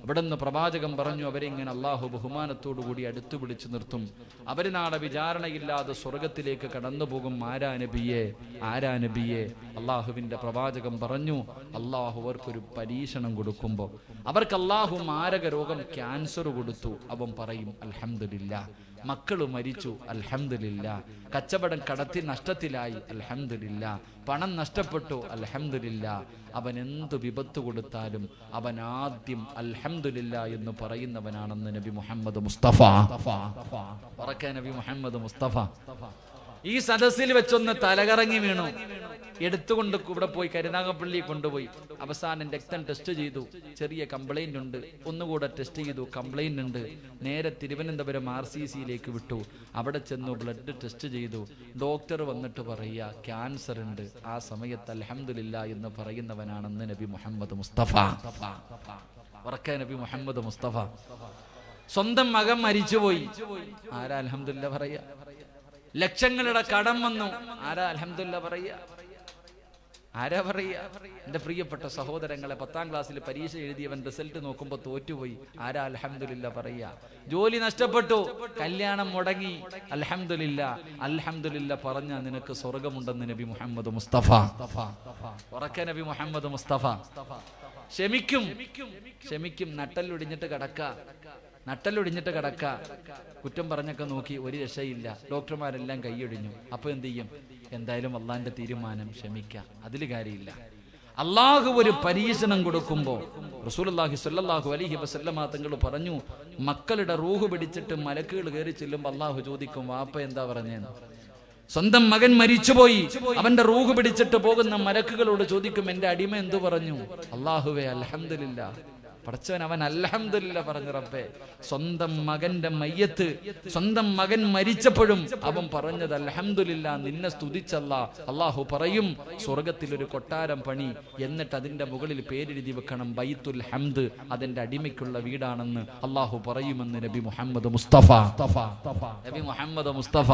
അവിടുന്ന് പ്രവാചകൻ പറഞ്ഞു, അവരെ ഇങ്ങനെ അള്ളാഹു ബഹുമാനത്തോടു കൂടി അടുത്തു പിടിച്ചു നിർത്തും. അവർ നാളെ വിചാരണയില്ലാതെ സ്വർഗത്തിലേക്ക് കടന്നു പോകും. ആരാ നബിയെ? അള്ളാഹുവിന്റെ പ്രവാചകൻ പറഞ്ഞു, അള്ളാഹു അവർക്കൊരു പരീക്ഷണം കൊടുക്കുമ്പോൾ അവർക്ക് അള്ളാഹു മാരക രോഗം ക്യാൻസർ കൊടുത്തു. അവൻ പറയും അൽഹംദുലില്ലാ. മക്കള് മരിച്ചു, അൽഹംദുലില്ലാ. കച്ചവടം കടത്തി നഷ്ടത്തിലായി, അൽഹംദുലില്ലാ. പണം നഷ്ടപ്പെട്ടു, അൽഹംദുലില്ലാ. അവൻ എന്ത് വിപത്ത് കൊടുത്താലും അവൻ ആദ്യം അൽഹംദുലില്ലാ എന്ന് പറയുന്നവനാണെന്ന് നബി മുഹമ്മദ് മുസ്തഫ. നബി മുഹമ്മദ് മുസ്തഫ ഈ സദസ്സിൽ വെച്ചൊന്ന് തലകറങ്ങി വീണു. എടുത്തുകൊണ്ട് ഇവിടെ പോയി കരുനാഗപ്പള്ളി കൊണ്ടുപോയി. അവസാനം രക്തം ടെസ്റ്റ് ചെയ്തു, ചെറിയ കംപ്ലൈന്റ് ഉണ്ട്. ഒന്നുകൂടെ ടെസ്റ്റ് ചെയ്തു, കംപ്ലൈന്റ് ഉണ്ട്. നേരെ തിരുവനന്തപുരം RCCയിലേക്ക് വിട്ടു. അവിടെ ചെന്നു ബ്ലഡ് ടെസ്റ്റ് ചെയ്തു. ഡോക്ടർ വന്നിട്ട് പറയുക ക്യാൻസർ ഉണ്ട്. ആ സമയത്ത് അൽഹംദുലില്ലാ എന്ന് പറയുന്നവനാണെന്ന് നബി മുഹമ്മദ് മുസ്തഫ. നബി മുഹമ്മദ് മുസ്തഫ. സ്വന്തം മകൻ മരിച്ചുപോയി, ആരാ അൽഹംദുലില്ലാ പറയാ? ലക്ഷങ്ങളുടെ കടം വന്നു, ആരാ അൽഹംദുലില്ലാ പറയാ? ആരാ പറയാ? എന്റെ പ്രിയപ്പെട്ട സഹോദരങ്ങളെ, 10ാം ക്ലാസ്സിൽ പരീക്ഷ എഴുതിയവൻ റിസൾട്ട് നോക്കുമ്പോൾ തോറ്റുപോയി, ആരാ അൽഹംദുലില്ലാ പറയാ? ജോലി നഷ്ടപ്പെട്ടു, കല്യാണം മുടങ്ങി, അൽഹംദുലില്ലാ. അൽഹംദുലില്ലാ പറഞ്ഞ നിനക്ക് സ്വർഗമുണ്ടെന്ന് നബി മുഹമ്മദ് മുസ്തഫ. നബി മുഹമ്മദ് മുസ്തഫ. ക്ഷമിക്കും. നട്ടലൊടിഞ്ഞിട്ട് കിടക്ക. കുറ്റം പറഞ്ഞൊക്കെ നോക്കി, ഒരു രക്ഷയില്ല. ഡോക്ടർമാരെല്ലാം കൈയൊഴിഞ്ഞു. അപ്പൊ എന്ത് ചെയ്യും? എന്തായാലും അള്ളാന്റെ തീരുമാനം, ക്ഷമിക്കാം, അതിൽ കാര്യമില്ല. അള്ളാഹു ഒരു പരീക്ഷണം കൊടുക്കുമ്പോൾ റസൂലുള്ളാഹി സ്വല്ലല്ലാഹു അലൈഹി വസല്ലമ തങ്ങൾ പറഞ്ഞു, മക്കളുടെ റൂഹ് പിടിച്ചിട്ട് മലക്കുകൾ കയറി ചെല്ലുമ്പോൾ അള്ളാഹു ചോദിക്കും, വാപ്പ എന്താ പറഞ്ഞേന്ന്? സ്വന്തം മകൻ മരിച്ചുപോയി, അവന്റെ റൂഹ് പിടിച്ചിട്ട് പോകുന്ന മലക്കുകളോട് ചോദിക്കും, എന്റെ അടിമ എന്തു പറഞ്ഞു? അള്ളാഹുവേ അൽഹംദുലില്ലാ. പടച്ചവൻ അവൻ അൽഹംദുലില്ലാ പറഞ്ഞു. റബ്ബേ, സ്വന്തം മകന്റെ മയ്യത്ത്, സ്വന്തം മകൻ മരിച്ചപ്പോഴും അവൻ പറഞ്ഞത് അൽഹംദുലില്ലാ, നിന്നെ സ്തുതിച്ചല്ലാ. അള്ളാഹു പറയും, സ്വർഗത്തിൽ ഒരു കൊട്ടാരം പണി, എന്നിട്ട് അതിന്റെ മുകളിൽ പേരെഴുതി വെക്കണം ബൈത്തുൽ ഹംദ്, അതിന്റെ അടിമയ്ക്കുള്ള വീടാണെന്ന് അള്ളാഹു പറയുമെന്ന് നബി മുഹമ്മദ് മുസ്തഫ. നബി മുഹമ്മദ് മുസ്തഫ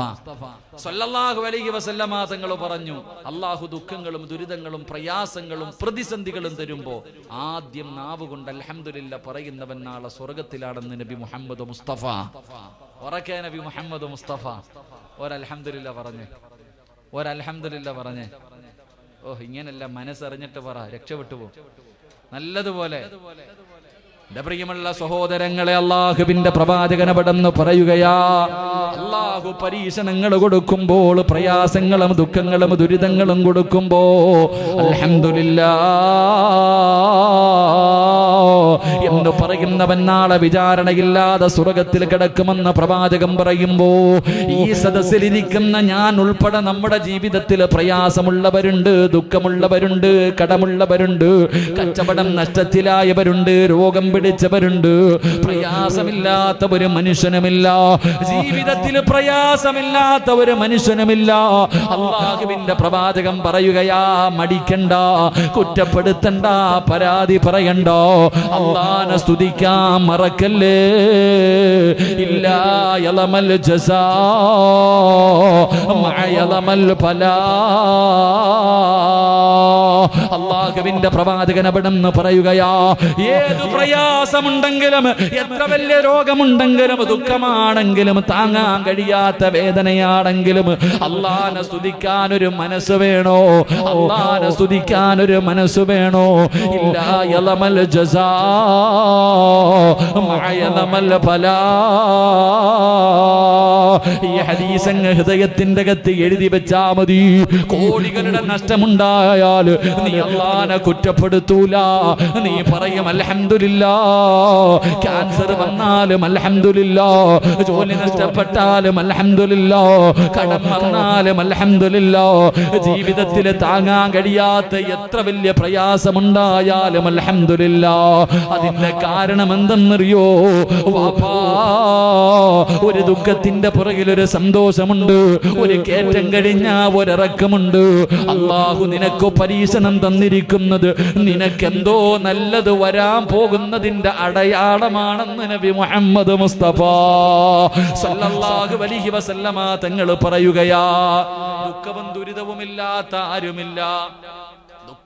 സല്ലല്ലാഹു അലൈഹി വസല്ലമ തങ്ങൾ പറഞ്ഞു, അള്ളാഹു ദുഃഖങ്ങളും ദുരിതങ്ങളും പ്രയാസങ്ങളും പ്രതിസന്ധികളും തരുമ്പോ ആദ്യം നാവ് കൊണ്ട് അൽഹംദുലില്ലാ പറയുന്നവൻ നാളെ സ്വർഗത്തിലാണെന്ന് നബി മുഹമ്മദ് മുസ്തഫ. നബി മുഹമ്മദ് മുസ്തഫ. ഒരൽഹംദുലില്ലാ പറഞ്ഞേ. ഇങ്ങനല്ല, മനസ്സറിഞ്ഞിട്ട് പറ, രക്ഷപ്പെട്ടു പോ നല്ലതുപോലെ. എന്റെ പ്രിയമുള്ള സഹോദരങ്ങളെ, അള്ളാഹുവിന്റെ പ്രവാചകനപടന്ന് പറയുകയാ, അള്ളാഹു പരീക്ഷണങ്ങൾ കൊടുക്കുമ്പോൾ, പ്രയാസങ്ങളും ദുഃഖങ്ങളും ദുരിതങ്ങളും കൊടുക്കുമ്പോ അൽഹംദുലില്ലാ എന്ന് പറയുന്നവൻ നാളെ വിചാരണയില്ലാതെ സ്വർഗത്തിൽ കിടക്കുമെന്ന് പ്രവാചകൻ പറയുമ്പോ, ഈ സദസ്സിലിരിക്കുന്ന ഞാൻ ഉൾപ്പെടെ നമ്മുടെ ജീവിതത്തിൽ പ്രയാസമുള്ളവരുണ്ട്, ദുഃഖമുള്ളവരുണ്ട്, കടമുള്ളവരുണ്ട്, കച്ചവടം നഷ്ടത്തിലായവരുണ്ട്, രോഗം പിടിച്ചവരുണ്ട്. പ്രയാസമില്ലാത്ത ഒരു മനുഷ്യനുമില്ല, ജീവിതത്തിൽ പ്രയാസമില്ലാത്ത ഒരു മനുഷ്യനുമില്ല. അല്ലാഹുവിന്റെ പ്രവാചകൻ പറയുകയാ, മടിക്കണ്ട, കുറ്റപ്പെടുത്തണ്ട, പരാതി പറയണ്ട, അല്ലാഹുവിനെ സ്തുതിക്കാൻ മറക്കല്ലേ. ഇല്ലാ യലമൽ ജസാ മഅ യലമൽ ഫലാ. അല്ലാഹുവിന്റെ പ്രവാചകൻ അവിടെന്ന് പറയുകയാ, ഏതു പ്രയാസമുണ്ടെങ്കിലും, എത്ര വലിയ രോഗമുണ്ടെങ്കിലും, ദുഃഖമാണെങ്കിലും, താങ്ങാൻ കഴിയാത്ത വേദനയാണെങ്കിലും, അല്ലാഹുവിനെ സ്തുതിക്കാൻ ഒരു മനസ്സ് വേണോ? അല്ലാഹുവിനെ സ്തുതിക്കാൻ ഒരു മനസ്സ് വേണോ? ഇല്ലാ യലമൽ ജസാ മഅ യലമൽ ഫലാ. ഈ ഹദീസ് ഹൃദയത്തിന്റെ അകത്ത് എഴുതി വെച്ചാ മതി. കോടികളുടെ നഷ്ടമുണ്ടായാൽ നീ അല്ലാഹുവിനെ കുറ്റപ്പെടുത്തൂല, നീ പറയും അൽഹംദുലില്ലാ. ക്യാൻസർ വന്നാലും അൽഹംദുലില്ലാ, ജോലി നഷ്ടപ്പെട്ടാലും അൽഹംദുലില്ലാ, കടം വന്നാലും അൽഹംദുലില്ലാ, ജീവിതത്തിൽ താങ്ങാൻ കഴിയാത്ത എത്ര വലിയ പ്രയാസമുണ്ടായാലും അൽഹംദുലില്ലാ. അതിന്റെ കാരണം എന്തെന്നറിയോ? വാപ്പാ, ഒരു ദുഃഖത്തിന്റെ പുറകിൽ ഒരു സന്തോഷമുണ്ട്, ഒരു കയറ്റം കഴിഞ്ഞ ഒരിറക്കമുണ്ട്. അല്ലാഹു നിനക്ക് പരീക്ഷണം തന്നിരിക്കുന്നത് നിനക്കെന്തോ നല്ലത് വരാൻ പോകുന്നതിന്റെ അടയാളമാണെന്ന് നബി മുഹമ്മദ് മുസ്തഫ സല്ലല്ലാഹു അലൈഹി വസല്ലമ തങ്ങൾ പറയുകയാ. ദുഃഖവും ദുരിതവുമില്ലാത്ത ആരുമില്ല,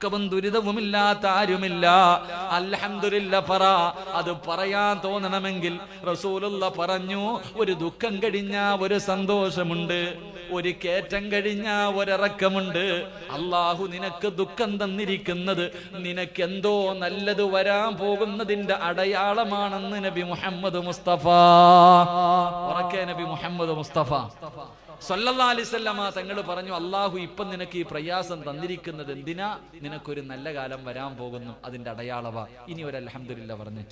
ദുഃഖവും ദുരിതവുമില്ലാത്ത ആരുമില്ല. അൽഹംദുലില്ലാ പറ. അത് പറയാൻ തോന്നണമെങ്കിൽ റസൂലുള്ള പറഞ്ഞു, ഒരു ദുഃഖം കഴിഞ്ഞാ ഒരു സന്തോഷമുണ്ട്, ഒരു കയറ്റം കഴിഞ്ഞാ ഒരിറക്കമുണ്ട്. അള്ളാഹു നിനക്ക് ദുഃഖം തന്നിരിക്കുന്നത് നിനക്കെന്തോ നല്ലത് വരാൻ പോകുന്നതിന്റെ അടയാളമാണെന്ന് നബി മുഹമ്മദ് മുസ്തഫ. ഉറക്കെ നബി മുഹമ്മദ് മുസ്തഫ സല്ലല്ലാഹു അലൈഹി വസല്ലമ തങ്ങൾ പറഞ്ഞു, അള്ളാഹു ഇപ്പം നിനക്ക് ഈ പ്രയാസം തന്നിരിക്കുന്നത് എന്തിനാ? നിനക്കൊരു നല്ല കാലം വരാൻ പോകുന്നു, അതിന്റെ അടയാളവാ. ഇനി ഒരു അൽഹംദുലില്ലാ പറഞ്ഞു.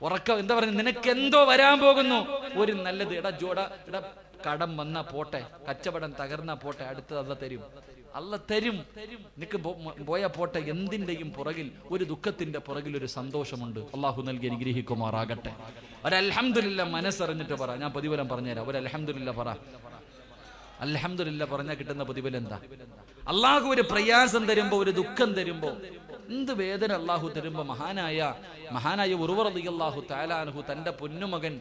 ഉറക്കം എന്താ പറഞ്ഞു? നിനക്ക് എന്തോ വരാൻ പോകുന്നു, ഒരു നല്ലത്. എടാ കടം വന്നാ പോട്ടെ, കച്ചവടം തകർന്നാ പോട്ടെ, അടുത്തത് അല്ല തരും, അല്ല തരും. നിനക്ക് പോയാ പോട്ടെ. എന്തിന്റെയും പുറകിൽ, ഒരു ദുഃഖത്തിന്റെ പുറകിൽ ഒരു സന്തോഷമുണ്ട്. അള്ളാഹു നൽകി അനുഗ്രഹിക്കുമാറാകട്ടെ. ഒരു അൽഹംദുലില്ലാ മനസ്സറിഞ്ഞിട്ട് പറ. ഞാൻ പ്രതിഫലം പറഞ്ഞുതരാം. ഒരു അൽഹംദുലില്ലാ പറ. അൽഹംദുലില്ലാ പറഞ്ഞാൽ കിട്ടുന്ന പ്രതിഫലം എന്താ? അള്ളാഹു ഒരു പ്രയാസം തരുമ്പോ, ഒരു ദുഃഖം തരുമ്പോ, എന്ത് വേദന അള്ളാഹു തരുമ്പോ, മഹാനായ ഉർവ റളിയല്ലാഹു തആല അൻഹു തന്റെ പൊന്നുമകൻ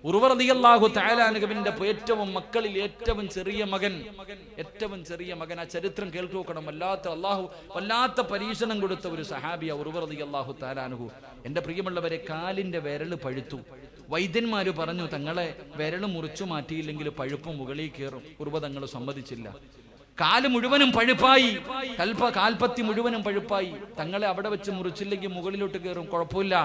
ഉർവ റളിയല്ലാഹു തആല അൻഹുവിന്റെ ഏറ്റവും മക്കളിൽ ഏറ്റവും ചെറിയ മകൻ, ആ ചരിത്രം കേൾക്കു നോക്കണം. വല്ലാത്ത പരീക്ഷണം കൊടുത്ത ഒരു സഹാബിയ ഉർവ റളിയല്ലാഹു തആല അൻഹു. എന്റെ പ്രിയമുള്ളവരെ, കാലിന്റെ വിരല് പഴുത്തു. വൈദ്യന്മാര് പറഞ്ഞു, തങ്ങളെ വിരല് മുറിച്ചു മാറ്റിയില്ലെങ്കിൽ പഴുപ്പ് മുകളിൽ കയറും. ഉർവ തങ്ങൾ സമ്മതിച്ചില്ല. കാല് മുഴുവനും പഴുപ്പായി, കാൽപ്പത്തി മുഴുവനും പഴുപ്പായി. തങ്ങളെ അവിടെ വെച്ച് മുറിച്ചില്ലെങ്കിൽ മുകളിലോട്ട് കയറും, കുഴപ്പമില്ല.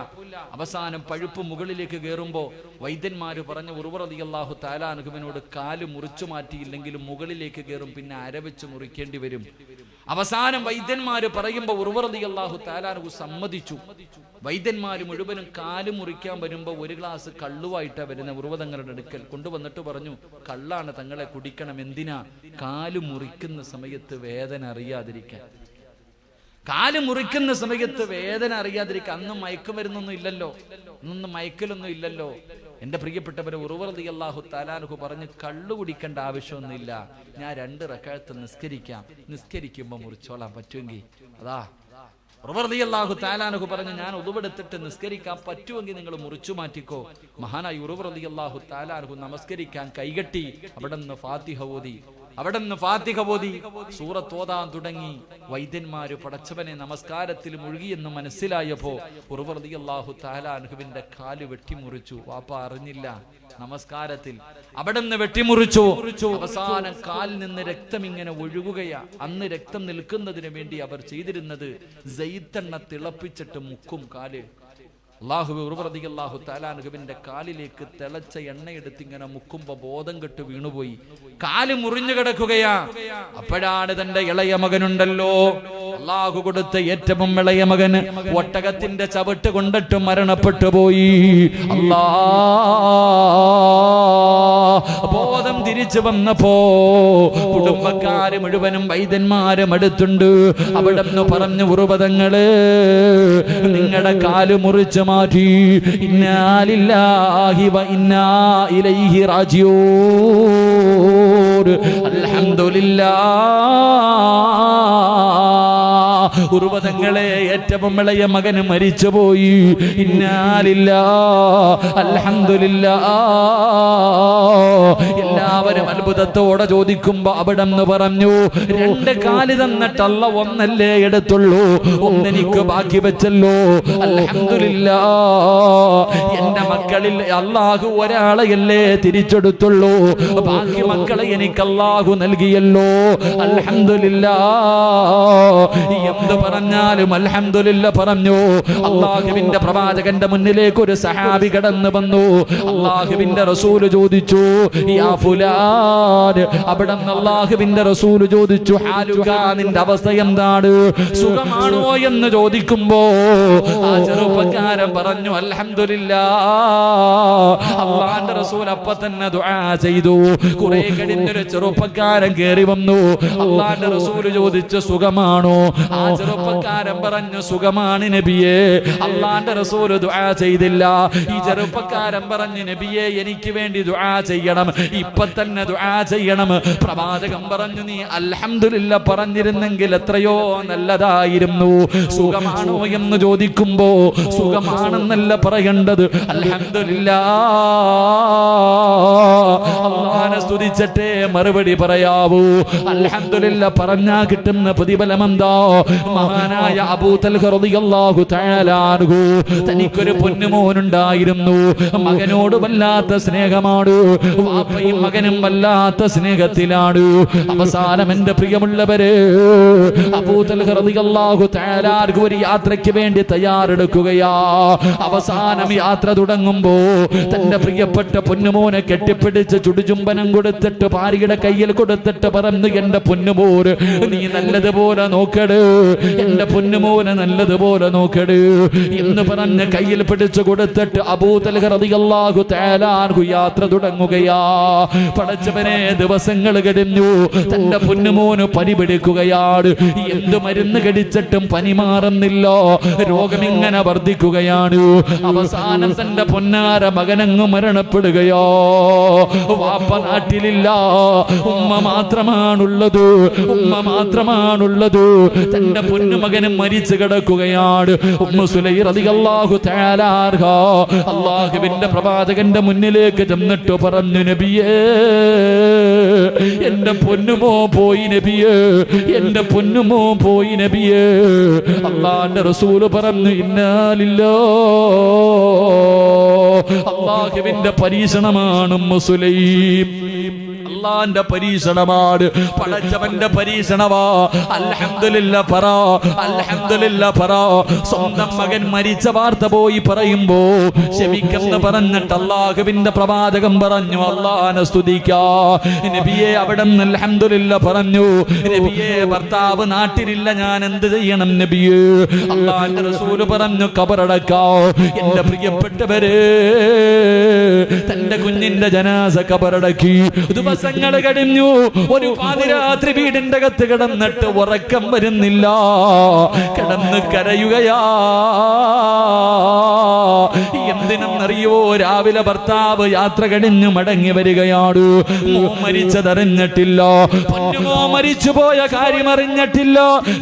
അവസാനം പഴുപ്പ് മുകളിലേക്ക് കയറുമ്പോ വൈദ്യന്മാര് പറഞ്ഞു, ഉർവ റളിയല്ലാഹു തആല അൻഹുവിനോട് കാല് മുറിച്ചു മാറ്റിയില്ലെങ്കിലും മുകളിലേക്ക് കയറും, പിന്നെ അരവെച്ച് മുറിക്കേണ്ടി വരും. അവസാനം വൈദ്യന്മാര് പറയുമ്പോ ഉർവ റളിയല്ലാഹു തആല അൻഹു സമ്മതിച്ചു. വൈദ്യന്മാര് മുഴുവനും കാല് മുറിക്കാൻ വരുമ്പോ ഒരു ഗ്ലാസ് കള്ളുവായിട്ടാ വരുന്ന ഉർവ തങ്ങളുടെ അടുക്കൽ കൊണ്ടുവന്നിട്ട് പറഞ്ഞു, കള്ളാണ് തങ്ങളെ കുടിക്കണം. എന്തിനാ? കാല് മുറിക്കുന്ന സമയത്ത് വേദന അറിയാതിരിക്കാൻ. കാല് മുറിക്കുന്ന സമയത്ത് വേദന അറിയാതിരിക്കാൻ. അന്ന് മയക്കുമരുന്നൊന്നും ഇല്ലല്ലോ, അന്നൊന്നും മയക്കലൊന്നും ഇല്ലല്ലോ. എന്റെ പ്രിയപ്പെട്ടവരെ, ഉർവ റളിയല്ലാഹു തആല അൻഹു പറഞ്ഞു, കള്ളു കുടിക്കേണ്ട ആവശ്യമൊന്നുമില്ല, ഞാൻ 2 റക്അത്ത് നിസ്കരിക്കാം, നിസ്കരിക്കുമ്പോ മുറിച്ചോളാൻ പറ്റുമെങ്കിൽ. അതാ ഉർവ റളിയല്ലാഹു തആല അൻഹു പറഞ്ഞു, ഞാൻ ഉളുവെടുത്തിട്ട് നിസ്കരിക്കാൻ പറ്റുമെങ്കിൽ നിങ്ങൾ മുറിച്ചു മാറ്റിക്കോ. മഹാനായ ഉർവ റളിയല്ലാഹു തആല അൻഹു നമസ്കരിക്കാൻ കൈകെട്ടി അവിടുന്ന് ഫാത്തിഹ ഓതി സൂറത്ത് ഓതാൻ തുടങ്ങി. വൈദ്യന്മാര് പടച്ചവനെ നമസ്കാരത്തിൽ മുഴുകിയെന്ന് മനസ്സിലായപ്പോ ഉർവ റളിയല്ലാഹു തആല അൻഹുവിന്റെ കാല് വെട്ടിമുറിച്ചു. വാപ്പ അറിഞ്ഞില്ല. നമസ്കാരത്തിൽ അവിടുന്ന് വെട്ടിമുറിച്ചു. അവസാനം കാലിൽ നിന്ന് രക്തം ഇങ്ങനെ ഒഴുകുകയാ. അന്ന് രക്തം നിൽക്കുന്നതിന് വേണ്ടി അവർ ചെയ്തിരുന്നത് സൈത്തെണ്ണ തിളപ്പിച്ചിട്ട് മുക്കും കാല്. ഉർവ റളിയല്ലാഹു തആല അൻഹുവിന്റെ കാലിലേക്ക് തിളച്ച എണ്ണയെടുത്ത് ഇങ്ങനെ മുക്കുമ്പോ ബോധം കെട്ട് വീണുപോയി, കാല് മുറിഞ്ഞു കിടക്കുകയാ. അപ്പോഴാണ് തന്റെ ഇളയ മകനുണ്ടല്ലോ, അള്ളാഹു കൊടുത്ത ഏറ്റവും ഇളയ മകന് ഒട്ടകത്തിന്റെ ചവിട്ട് കൊണ്ടിട്ട് മരണപ്പെട്ടു പോയി. ബോധം തിരിച്ചു വന്നപ്പോ കുടുംബക്കാര് മുഴുവനും വൈദ്യന്മാരും അടുത്തുണ്ട്. അവിടെ നിന്ന് പറഞ്ഞു, ഉർവ തങ്ങള് നിങ്ങളുടെ കാല് മുറിച്ചു മാറ്റി. ഇന്നാ ലില്ലാഹി വ ഇന്നാ ഇലൈഹി റാജിഊൻ. അൽഹംദുലില്ലാഹ്. ഉർവ തങ്ങളെ ഏറ്റവും ഇളയ മകന് മരിച്ചുപോയി. ഇന്നാ ലില്ലാഹി അൽഹംദുലില്ലാഹ്. എല്ലാവരും അത്ഭുതത്തോടെ ചോദിക്കുമ്പോ അവിടെ നിന്ന് പറഞ്ഞു, 2 കാല് തന്നിട്ട് അല്ല ഒന്നല്ലേ എടുത്തുള്ളൂ, ഒന്നെനിക്ക് ബാക്കി വെച്ചല്ലോ. അൽഹംദുലില്ലാഹ്. എന്റെ മക്കളിൽ അല്ലാഹു ഒരാളെയല്ലേ തിരിച്ചെടുത്തുള്ളൂ, ബാക്കി മക്കളെ എനിക്ക് അല്ലാഹു നൽകിയല്ലോ. അൽഹംദുലില്ലാഹ്. എന്ത് പറഞ്ഞാലും അൽഹംദുലില്ലാഹ് പറഞ്ഞു. അല്ലാഹുവിന്റെ പ്രവാചകന്റെ മുന്നിലേക്ക് ഒരു സഹാബി കടന്നു വന്നു. അല്ലാഹുവിന്റെ റസൂൽ ചോദിച്ചു, യാ ഫുലാൻ. അവിടെ അല്ലാഹുവിന്റെ റസൂൽ ചോദിച്ചു, ഹാലുക, നിന്റെ അവസ്ഥ എന്താണ്, സുഖമാണോ എന്ന് ചോദിക്കുമ്പോ ആ ചെറുപ്പക്കാരൻ പറഞ്ഞു, അൽഹംദുലില്ലാഹ്. അല്ലാഹുവിന്റെ റസൂൽ അപ്പൊ തന്നെ ദുആ ചെയ്തു. കുറെ കഴിഞ്ഞൊരു ചെറുപ്പക്കാരൻ കേറി വന്നു. അല്ലാഹുവിന്റെ റസൂൽ ചോദിച്ചു, സുഖമാണോ? ആ ചെറുപ്പക്കാരൻ പറഞ്ഞു, സുഖമാണ് നബിയേ. അല്ലാഹുവിന്റെ റസൂൽ ദുആ ചെയ്തില്ല. ഈ ചെറുപ്പക്കാരൻ പറഞ്ഞു, നബിയേ എനിക്ക് വേണ്ടി ദുആ ചെയ്യണം, ഇപ്പൊ തന്നെ ദുആ ചെയ്യണം. പ്രവാചകൻ പറഞ്ഞു, നീ അൽഹംദുലില്ലാഹ് പറഞ്ഞിരുന്നെങ്കിൽ എത്രയോ നല്ലതായിരുന്നു. സുഖമാണോ എന്ന് ചോദിക്കുമ്പോ സുഖമാണെന്നല്ല പറയേണ്ടത്, അൽഹംദുലില്ലാഹ്. അല്ലാഹുവിനെ സ്തുതിച്ചിട്ടേ മറുപടി പറയാവൂ. അൽഹംദുലില്ലാഹ് പറഞ്ഞാ കിട്ടുന്ന പ്രതിഫലം എന്താ? മഹാനായ അബൂ തൽഹ റളിയല്ലാഹു തആല അൻഹു തനിക്കൊരു പൊന്നുമോനുണ്ടായിരുന്നു. മകനോട് വല്ലാത്ത സ്നേഹമാണ്, വാപ്പയും മകനും വല്ലാത്ത സ്നേഹത്തിലാണ്. അവസാനം എന്റെ പ്രിയമുള്ളവരെ, അബൂ തൽഹ റളിയല്ലാഹു തആല അൻഹു ഒരു യാത്രയ്ക്ക് വേണ്ടി തയ്യാറെടുക്കുകയാ. അവസാനം യാത്ര തുടങ്ങുമ്പോ തന്റെ പ്രിയപ്പെട്ട പൊന്നുമോനെ കെട്ടിപ്പിടിച്ച് ചുടുചുംബനം കൊടുത്തിട്ട് ഭാര്യയുടെ കയ്യിൽ കൊടുത്തിട്ട് പറഞ്ഞു, എന്റെ പൊന്നുമോന് നീ നല്ലതുപോലെ നോക്കട്, എന്റെ പൊന്നുമോനെ നല്ലതുപോലെ നോക്കട് എന്ന് പറഞ്ഞ് കയ്യിൽ പിടിച്ചു കൊടുത്തിട്ട് അബൂ തൽഹ റളിയല്ലാഹു തആല അൻഹു യാത്ര തുടങ്ങുകയാ. പടച്ചവനെ, ദിവസങ്ങൾ കഴിഞ്ഞു, തന്റെ പൊന്നുമോന് പനി പിടിക്കുകയാണ്. എന്ത് മരുന്ന് കഴിച്ചിട്ടും പനി മാറുന്നില്ല, രോഗം ഇങ്ങനെ വർദ്ധിക്കുകയാണ്. അവസാനം തന്റെ പൊന്നാര മകനങ്ങ് മരണപ്പെടുകയോ. വാപ്പ നാട്ടിലില്ല, ഉമ്മ മാത്രമാണുള്ളത്, ഉമ്മ മാത്രമാണുള്ളത്. തന്റെ പൊന്നുമകനും മരിച്ചു കിടക്കുകയാണ്. ഉമ്മു സുലൈ റളിയല്ലാഹു തആല അൻഹ അല്ലാഹുവിന്റെ പ്രവാചകന്റെ മുന്നിലേക്ക് ചെന്നിട്ട് പറഞ്ഞു, നബിയേ, എന്റെ പൊന്നുമോ പോയി നബിയേ, എന്റെ പൊന്നുമോ പോയി നബിയേ. അല്ലാഹുവിന്റെ റസൂൽ പറഞ്ഞു, ഇന്നാ ലില്ലാഹ്. അല്ലാഹുവിന്റെ പരീക്ഷണമാണ് ഉമ്മു സുലൈം, അല്ലാഹുവിന്റെ പരീക്ഷണമാണ്, പടച്ചവന്റെ പരീക്ഷണമാ. അൽഹംദുലില്ലാഹ് പറ, അൽഹംദുലില്ലാഹ് പറ. സ്വന്തം മകൻ മരിച്ച വാർത്ത പോയി പറയുമ്പോ ക്ഷമിക്കെന്ന് പറഞ്ഞിട്ട് അല്ലാഹുവിന്റെ പ്രവാചകൻ പറഞ്ഞു, അല്ലാഹുവിനെ സ്തുതിക്കാ. നബിയെ അവിടെന്ന് അൽഹംദുലില്ലാഹ് പറഞ്ഞു. നബിയെ, ഭർത്താവ് നാട്ടിലില്ല, ഞാൻ എന്ത് ചെയ്യണം നബിയെ? അല്ലാഹുവിന്റെ റസൂൽ പറഞ്ഞു, ഖബറടക്കാ. എന്റെ പ്രിയപ്പെട്ടവരെ, തന്റെ കുഞ്ഞിന്റെ ജനാസ ഖബറടക്കി. ദിവസങ്ങൾ കഴിഞ്ഞു. ഒരു പാതിരാത്രി വീടിന്റെ അകത്ത് കിടന്നിട്ട് ഉറക്കം വരുന്നില്ല, കിടന്ന് കരയുകയാ. എന്തിനെന്നറിയോ? രാവിലെ ഭർത്താവ് യാത്ര കഴിഞ്ഞു മടങ്ങി വരികയാണ്. മോ മരിച്ചതറിഞ്ഞിട്ടില്ല, പൊന്നുമോ മരിച്ചുപോയ കാര്യം അറിഞ്ഞിട്ടില്ല.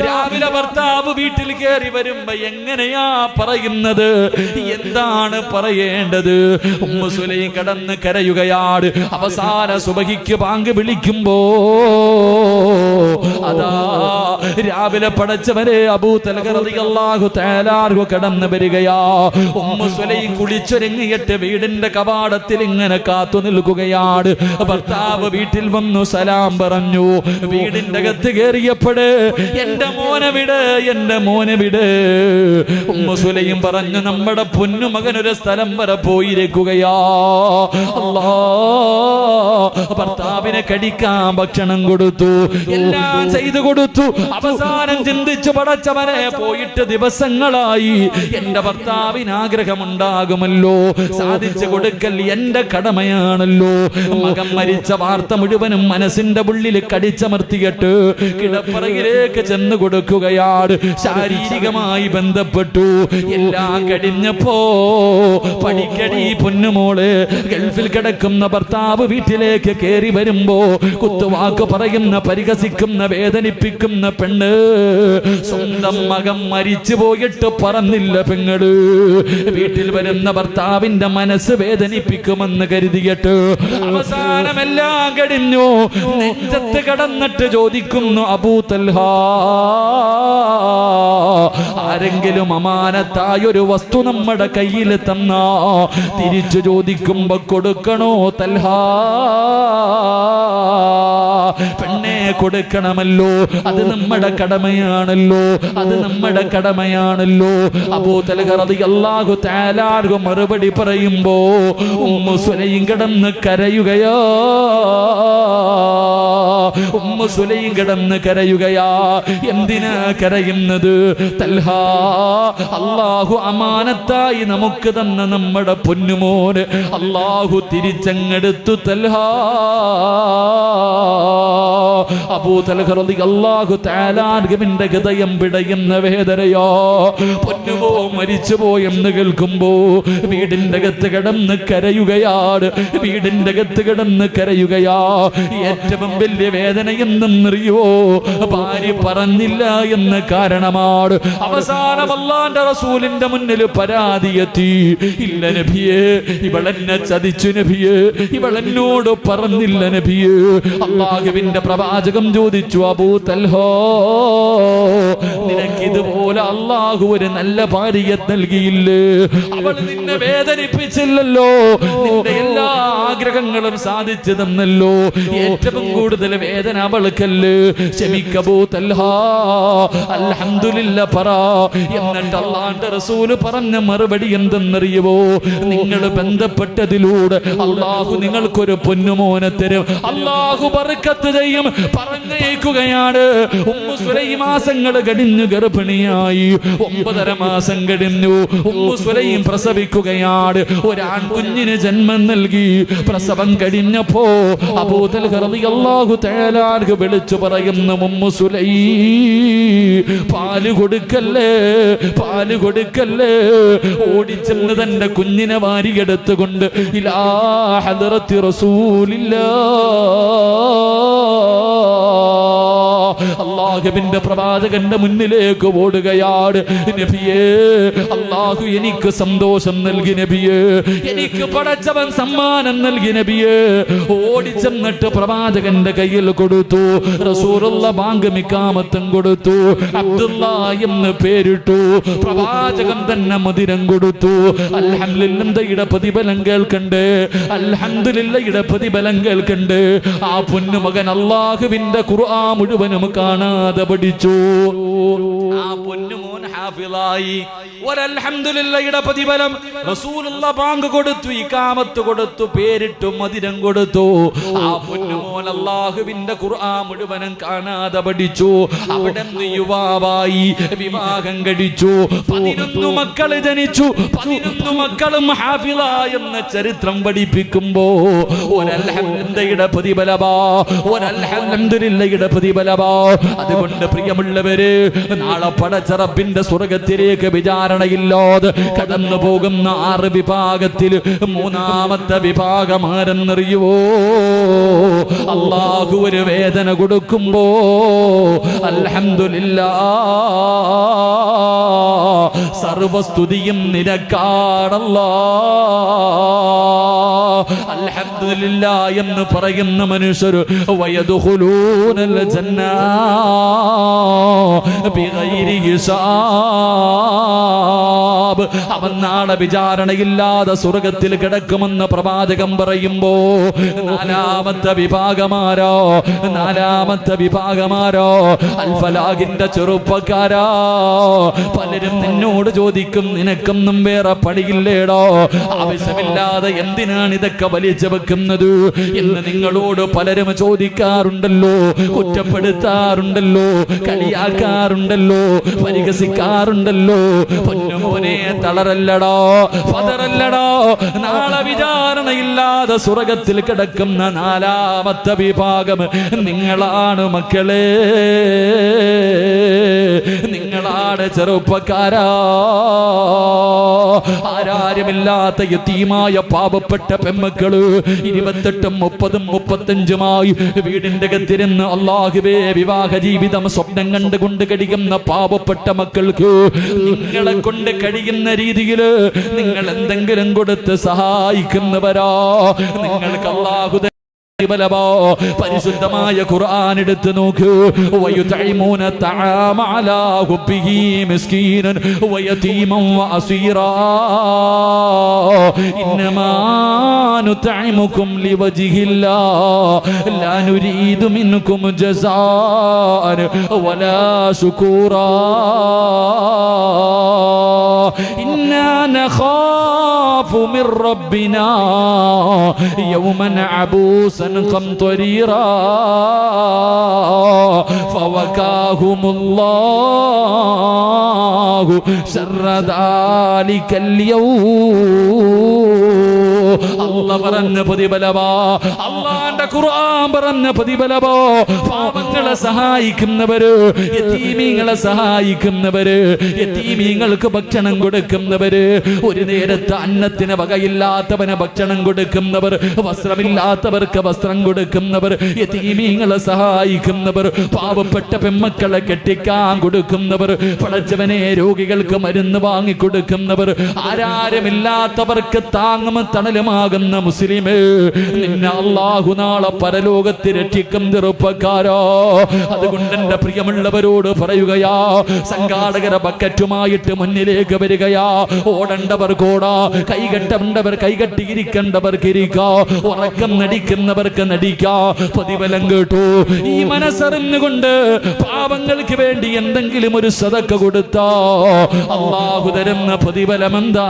രാവിലെ ഭർത്താവ് വീട്ടിൽ കയറി വരുമ്പോ എങ്ങനെയാ പറയുന്നത്, എന്താണ് പറയേണ്ടത്? ഉമ്മു സുലൈം കിടന്ന് കരയുകയാണ്. അവസാന സുബഹിക്ക് ബാങ്ക് വിളിക്കുമ്പോ അതാ രാവിലെ പടച്ചവരെ അബൂ തൽഹ റളിയല്ലാഹു തആല അൻഹു കടന്നു വരികയാ. ഉമ്മു സുലൈം കുളിച്ചൊരുങ്ങിയിട്ട് വീടിന്റെ കവാടത്തിൽ ഇങ്ങനെ കാത്തു നിൽക്കുകയാണ്. ഭർത്താവ് വീട്ടിൽ വന്നു സലാം പറഞ്ഞു. വീടിന്റെ അകത്ത് കയറിയപ്പോഴേ, എന്റെ മോനെ വിട്, എന്റെ മോനെ വിട്. ഉമ്മു സുലൈം പറഞ്ഞു, നമ്മുടെ പൊന്നുമകൻ ഒരു സ്ഥലം വരെ പോയിരിക്കുകയാ. അല്ലാഹ്, ഭർത്താവിനെ കടിക്കാൻ ഭക്ഷണം കൊടുത്തു, എല്ലാം ചെയ്തു കൊടുത്തു. അവസാനം ചിന്തിച്ചു, പടച്ചവനെ, പോയിട്ട് ദിവസങ്ങളായി, എന്റെ ഭർത്താവിന് ആഗ്രഹമുണ്ടാകുമല്ലോ, സാധിച്ചു കൊടുക്കൽ എന്റെ കടമയാണല്ലോ. മകൻ മരിച്ച വാർത്ത മുഴുവനും മനസ്സിന്റെ ഉള്ളിൽ കടിച്ചമർത്തിയിട്ട് കിടപ്പറയിലേക്ക് ചെന്ന് കൊടുക്കുകയാണ്. ശാരീരികമായി ബന്ധപ്പെട്ടു. എല്ലാം കഴിഞ്ഞപ്പോ പഠിക്കടി പൊന്നുമോള്, ഗൾഫിൽ കിടക്കുന്ന ഭർത്താവ് വീട്ടിലേക്ക് കയറി വരുമ്പോ കുത്തുവാക്ക് പറയുന്ന, പരിഹസിക്കുന്ന, വേദനിപ്പിക്കുന്ന പെണ്ണ് സ്വന്തം മകൻ മരിച്ചു പോയിട്ട് പറഞ്ഞില്ല പെങ്ങള്. വീട്ടിൽ വരുന്ന ഭർത്താവിന്റെ മനസ്സ് വേദനിപ്പിക്കുമെന്ന് കരുതിയിട്ട് അവസാനമെല്ലാം കഴിഞ്ഞു. നെഞ്ചത്ത് കടന്നിട്ട് ചോദിക്കുന്നു, അബൂ തൽഹ, ആരെങ്കിലും അമാനത്തായൊരു വസ്തു നമ്മുടെ കയ്യിൽ തന്നാ തിരിച്ചു ചോദിക്കുമ്പോ കൊടുക്കണോ തൽഹ? പെണ്ണെ, കൊടുക്കണമല്ലോ, അത് നമ്മുടെ കടമയാണല്ലോ, അത് നമ്മുടെ കടമയാണല്ലോ. അബൂ തൽഹ റളിയല്ലാഹു തആല അൻഹു മറുപടി പറയുമ്പോ ഉമ്മു സുലൈം കിടന്ന് കരയുകയാ. ഉമ്മു സുലൈം കിടന്ന് കരയുകയാ. എന്തിനാ കരയുന്നത്? തൽഹ, അല്ലാഹു അമാനത്തായി നമുക്ക് തന്ന നമ്മുടെ പൊന്നുമോന് അല്ലാഹു തിരിച്ചങ്ങെടുത്തു തൽഹ. അബൂ തൽഹ റളിയല്ലാഹു തആല അൻഹുവിന്റെ ഹൃദയം പിടയുന്ന വേദനയോ. പൊന്നുമോ മരിച്ചുപോയെന്ന് കേൾക്കുമ്പോ വീടിന്റെ അകത്ത് കിടന്ന് കരയുകയാണ്. വീടിന്റെ അകത്ത് കിടന്ന് കരയുകയാ. ഏറ്റവും വലിയ വേദന എന്തെന്നറിയോ? ഭാര്യ പറഞ്ഞില്ല എന്ന കാരണമാണ്. അവസാനം അല്ലാഹുവിന്റെ റസൂലിന്റെ മുന്നിൽ പരാതിയെത്തി. ഇല്ല നബിയേ, ഇവളെന്നെ ചതിച്ചു നബിയേ, ഇവളെന്നോട് പറഞ്ഞില്ല നബിയേ. അല്ലാഹുവിന്റെ പ്രവാചകൻ പ്രവാചകം ചോദിച്ചു, അബൂ തൽഹാ, നിനക്കിതുപോലെ അള്ളാഹു ഒരു നല്ല ഭാര്യയെ നൽകിയില്ലേ? അവൾ നിന്നെ വേദനിപ്പിച്ചില്ലല്ലോ, നിന്റെ എല്ലാ ആഗ്രഹങ്ങളും സാധിച്ചു തന്നല്ലോ. ഏറ്റവും കൂടുതൽ വേദന അവൾക്കല്ലേ? ക്ഷമിക്കബൂ തൽഹാ, അൽഹംദുലില്ലാ പറ. എന്നിട്ട് അള്ളാന്റെ റസൂല് പറഞ്ഞ മറുപടി എന്തെന്നറിയുമോ? നിങ്ങൾ ബന്ധപ്പെട്ടതിലൂടെ അള്ളാഹു നിങ്ങൾക്കൊരു പൊന്നുമോനെ തരും, അള്ളാഹു ബർക്കത്ത് ചെയ്യും. പറഞ്ഞേക്കുകയാണ്. ഉമ്മു സുലൈം മാസങ്ങൾ കഴിഞ്ഞു ഗർഭിണിയായി. 9.5 മാസം കഴിഞ്ഞു. Ummu Sulaim പ്രസവിക്കുകയാണ്. ഒരാൺകുഞ്ഞിന് ജന്മം നൽകി. പ്രസവം കഴിഞ്ഞപ്പോ അബൂ തൽഹ റളിയല്ലാഹു തആല അൻഹു വിളിച്ചു പറയുന്നു, ഉമ്മു സുലൈം, പാല് കൊടുക്കല്ലേ, പാല് കൊടുക്കല്ലേ. ഓടിച്ചെന്ന് തന്റെ കുഞ്ഞിനെ വാരിയെടുത്തുകൊണ്ട് ഇലാ ഹദ്റത്തി റസൂലില്ലാഹ്, അല്ലാഹുവിന്റെ പ്രവാചകന്റെ മുന്നിലേക്ക് ഓടുകയാണ്. നബിയേ, അല്ലാഹു എനിക്ക് സന്തോഷം നൽകി നബിയേ, എനിക്ക് പടച്ചവൻ സമ്മാനം നൽകി നബിയേ. ഓടിച്ചെന്നിട്ട് പ്രവാചകന്റെ കയ്യിൽ കൊടുത്തു. റസൂലുള്ളാഹ് ബാങ്ക് ഇഖാമത്തും കൊടുത്തു. അബ്ദുള്ള എന്ന് പേരിട്ടു. പ്രവാചകൻ തന്നെ മദിരം കൊടുത്തു. അൽഹംദുലില്ലാഹയുടെ പ്രതിഫലം കേൾക്കണ്ടേ, അൽഹംദുലില്ലാഹയുടെ പ്രതിഫലം കേൾക്കണ്ടേ. ആ പൊന്നുമകൻ അല്ലാഹുവിന്റെ ഖുർആൻ മുഴുവനും കാണാതെ പഠിച്ചു. ആ പൊന്നുമോൻ ഹാഫിളായി. അൽഹംദുലില്ലാഹയുടെ പ്രതിഫലം. റസൂലുള്ളാഹ് ബാങ്ക് കൊടുത്തു, ഇഖാമത്ത് കൊടുത്തു, പേരിട്ടു, മദിരം കൊടുത്തു. ആ പൊന്നുമോൻ അല്ലാഹുവിന്റെ ഖുർആൻ മുഴുവനും കാണാതെ പഠിച്ചു. അവിടെ യുവാവായി, വിവാഹം കഴിച്ചു. 11 മക്കൾ ജനിച്ചു. 11 മക്കളും ഹാഫിള എന്ന ചരിത്രം പഠിപ്പിക്കുമ്പോ ഒരൽഹംദുലില്ലാഹയുടെ പ്രതിഫലമാ, ഒരൽഹംദുലില്ലാഹയുടെ പ്രതിഫലമാ. അതുകൊണ്ട് പ്രിയമുള്ളവര്, നാളെ പടച്ച റബ്ബിന്റെ സ്വർഗ്ഗത്തിലേക്ക് വിചാരണയില്ലാതെ കടന്നു പോകുന്ന 6 വിഭാഗത്തിൽ 3ാമത്തെ വിഭാഗം ആരെന്നറിയുവോ? അല്ലാഹു ഒരു വേദന കൊടുക്കുമ്പോ അൽഹംദുലില്ലാഹ്, സർവസ്തുതിയും നിനക്കാണല്ലാഹ്, അൽഹംദുലില്ലാഹ് എന്ന് പറയുന്ന മനുഷ്യർ വയദ്ഖുലൂനൽ ജന്ന ബിഗൈരി ഹിസാബ്, അവൻ നാളെ വിചാരണയില്ലാതെ സ്വർഗ്ഗത്തിൽ കിടക്കുമെന്ന് പ്രവാചകൻ പറയുമ്പോ 4ാമത്തെ വിഭാഗമാരോ, 4ാമത്തെ വിഭാഗമാരോ അൽ ഫലാഹിന്റെ ചെറുപ്പക്കാരാ. പലരും നിന്നോട് ചോദിക്കും, നിനക്കൊന്നും വേറെ പണിയില്ലേടോ? ആവശ്യമില്ലാതെ എന്തിനാണ് ഇതൊക്കെ വലിച്ചു വെക്കുന്നത് എന്ന് നിങ്ങളോട് പലരും ചോദിക്കാറുണ്ടല്ലോ, കുറ്റപ്പെടുത്താറുണ്ടല്ലോ, കളിയാക്കാറുണ്ടല്ലോ, പരിഹസിക്കാറുണ്ടല്ലോ. പൊന്നുമോനെ, തളരല്ലടോ, പതറല്ലടോ. നാളെ വിചാരണയില്ലാതെ സ്വർഗ്ഗത്തിൽ കിടക്കുന്ന 4ാമത്തെ വിഭാഗം നിങ്ങളാണ് മക്കളെ, നിങ്ങളാണ് ചെറുപ്പക്കാരാ. ആരാരുമില്ലാത്ത യതീമായ പാവപ്പെട്ട പെമ്മക്കള് 28ഉം 30ഉം 35ഉമായി വീടിന്റെ അകത്തിരുന്ന് അല്ലാഹുവേ വിവാഹ ജീവിതം സ്വപ്നം കണ്ടുകൊണ്ട് കഴിയുന്ന പാവപ്പെട്ട മക്കൾക്ക് നിങ്ങളെ കൊണ്ട് കഴിയുന്ന രീതിയിൽ നിങ്ങൾ എന്തെങ്കിലും കൊടുത്ത് സഹായിക്കുന്നവരാ. നിങ്ങൾക്ക് അല്ലാഹു പരിശുദ്ധമായ ഖുർആൻ എടുത്ത് നോക്കൂ. വയുതഇമൂന തആമ അലാ ഹുബ്ബിഹി മിസ്കീനൻ വയതീമൻ വഅസീറാ ഇന്നമാ നുതഇമുകും ലിവജ്ഹില്ലാഹ് ലാ നുരീദു മിൻകും ജസാഅൻ വലാ ശുകൂറാ ഇന്നാ നഖാഫു മിർ റബ്ബിനാ യൗമൻ അബൂസൻ ഖംതരീറാ ഫവകാഹുമുല്ലാഹു ശർറ ദാലികൽ യൗം. അല്ലാഹ് പറഞ്ഞ പ്രതിഫലമാ, അല്ലാഹുവിന്റെ ഖുർആൻ പറഞ്ഞ പ്രതിഫലമാ. പാവങ്ങളെ സഹായിക്കുന്നവര്, യതീമീങ്ങളെ സഹായിക്കുന്നവര്, യതീമീങ്ങൾക്ക് ഭക്ഷണം കൊടുക്കുന്നവര്, ഒരു നേരത്തെ അന്നത്തെ അന്നത്തിന് വകയില്ലാത്തവന് ഭക്ഷണം കൊടുക്കുന്നവർ, വസ്ത്രമില്ലാത്തവർക്ക് വസ്ത്രം കൊടുക്കുന്നവർ, യതീമീങ്ങളെ സഹായിക്കുന്നവർ, പാവപ്പെട്ട പെമ്മക്കളെ കെട്ടിക്കാൻ കൊടുക്കുന്നവർ, പടച്ചവനെ രോഗികൾക്ക് മരുന്ന് വാങ്ങിക്കൊടുക്കുന്നവർ, ആരാരുമില്ലാത്തവർക്ക് താങ്ങും തണലുമാകുന്ന മുസ്ലിമേ, നിന്നെ അല്ലാഹു നാളെ പരലോകത്ത് രക്ഷിക്കും ചെറുപ്പക്കാരോ. അതുകൊണ്ട് എന്റെ പ്രിയമുള്ളവരോട് പറയുകയാ, സംഘാടകരെ ബക്കറ്റുമായിട്ട് മുന്നിലേക്ക് വരികയാ. ഓടേണ്ടവർ കോടാ, കൈകെട്ടേണ്ടവർ കൈകെട്ടിയിരിക്കേണ്ടവർക്ക് ഇരിക്കാ, ഉറക്കം നടിക്കുന്നവർക്ക് നടിക്കാ. പ്രതിഫലം കേട്ടു. ഈ മനസ്സറിഞ്ഞുകൊണ്ട് പാവങ്ങൾക്ക് വേണ്ടി എന്തെങ്കിലും ഒരു സദക്ക കൊടുത്താ അല്ലാഹു തരുന്ന പ്രതിഫലം എന്താ?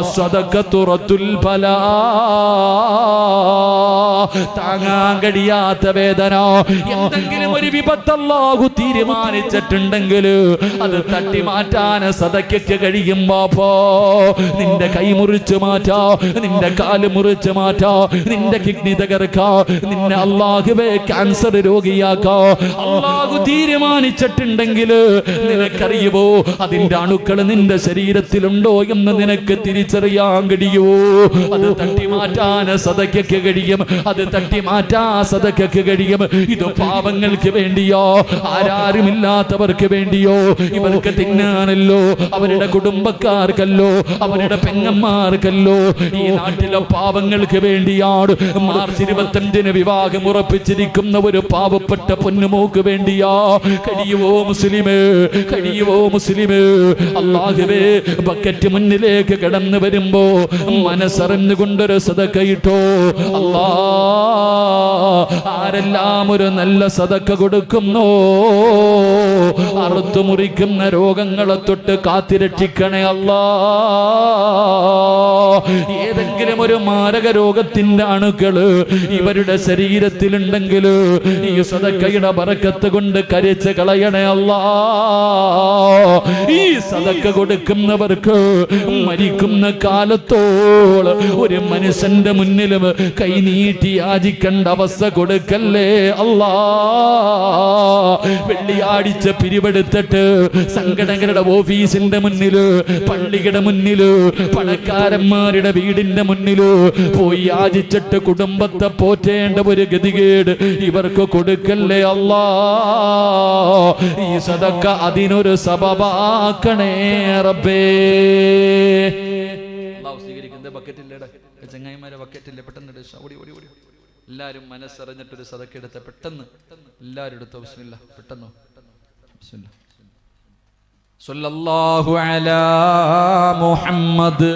അസ്സദഖത്തു റത്തുൽ ബലാ. താങ്ങാൻ കഴിയാത്ത വേദന, എന്തെങ്കിലും ഒരു വിപത്ത് അല്ലാഹു തീരുമാനിച്ചിട്ടുണ്ടെങ്കിൽ അത് തട്ടി മാറ്റാൻ സദക്കയ്ക്ക് കഴിയും. ബാപ്പോ, നിന്റെ കൈ മുറിച്ചു മാറ്റാ, നിന്റെ കാല് മുറിച്ചു മാറ്റാ, നിന്റെ കിഡ്നി തകർക്കാ, നിന്നെ അല്ലാഹുവേ ക്യാൻസർ രോഗിയാക്കാ അല്ലാഹു തീരുമാനിച്ചിട്ടുണ്ടെങ്കിൽ നിനക്കറിയുമോ അതിന്റെ അണുക്കൾ നിന്റെ ശരീരത്തിലുണ്ടോ എന്ന് നിനക്ക് തിരിച്ചറിയാൻ കഴിയുമോ? അത് തട്ടി മാറ്റാൻ സദക്കയ്ക്ക് കഴിയും, അത് തട്ടി മാറ്റാ സദക്കയ്ക്ക് കഴിയും. ഇത് പാവങ്ങൾക്ക് വേണ്ടിയോ, ആരാരുമില്ലാത്തവർക്ക് വേണ്ടിയോ, ഇവർക്ക് തിന്നാനല്ലോ, അവരുടെ കുടുംബക്കാർക്കല്ലോ, അവരുടെ പെങ്ങന്മാർക്കല്ലോ, ഈ നാട്ടിലെ പാവങ്ങൾക്ക് വേണ്ടിയാണ്. മാർച്ച് 25 വിവാഹം ഉറപ്പിച്ചിരിക്കുന്ന ഒരു പാവപ്പെട്ട പൊന്നുമോക്ക് വേണ്ടിയാ. കഴിയുവോ മുസ്ലിമേ, കഴിയുവോ മുസ്ലിമേ? അല്ലാഹുവേ, ബക്കറ്റ് മുന്നിലേക്ക് കടന്നു വരുമ്പോ മനസ്സറിഞ്ഞുകൊണ്ടൊരു സദക്കയിട്ടോ. അല്ലാ, ആരെല്ലാം ഒരു നല്ല സദക്ക കൊടുക്കുന്നോ അറുത്തു മുറിക്കുന്ന രോഗങ്ങളെ തൊട്ട് കാത്തിരക്ഷിക്കണേ അല്ലാ. ഏതെങ്കിലും ഒരു മാരക രോഗത്തിന്റെ അണുക്കള് ഇവരുടെ ശരീരത്തിലുണ്ടെങ്കിൽ ഈ സദക്കയുടെ ബറക്കത്ത് കൊണ്ട് കരിച്ച് കളയണേ അല്ലാ. ഈ സദക്ക കൊടുക്കുന്നവർക്ക് മരിക്കുന്ന കാലത്തോളം ഒരു മനുഷ്യന്റെ മുന്നിലും കൈനീട്ടി യാചിക്കേണ്ട അവസ്ഥ കൊടുക്കല്ലേ അല്ലാ. വെള്ളിയാഴ്ച പിരിവെടുത്തിട്ട് സംഘടനകളുടെ ഓഫീസിന്റെ മുന്നില്, പള്ളിയുടെ മുന്നില്, പണക്കാരന്മാരുടെ വീടിന്റെ മുന്നില് പോയി യാചിച്ചിട്ട് കുടുംബത്തെ പോറ്റേണ്ട ഒരു ഗതികേട് ഇവർക്ക് കൊടുക്കല്ലേ അല്ലാ. ഈ സദക്ക അതിനൊരു സബബാക്കണേ റബ്ബേ. അല്ലാഹു സ്വീകരിക്കുന്നത് ബക്കറ്റില്ലേടാ, ചങ്ങായിമാരെ ബക്കറ്റില്ലേ, പെട്ടെന്ന് ഓടി ഓടി ഓടി എല്ലാവരും മനസ്സറിഞ്ഞിട്ടൊരു സദക്ക എടുത്ത, പെട്ടെന്ന് എല്ലാവരും എടുത്തോ. ബിസ്മില്ലാ, പെട്ടെന്ന് ബിസ്മില്ലാ. സല്ലല്ലാഹു അലാ മുഹമ്മദ്.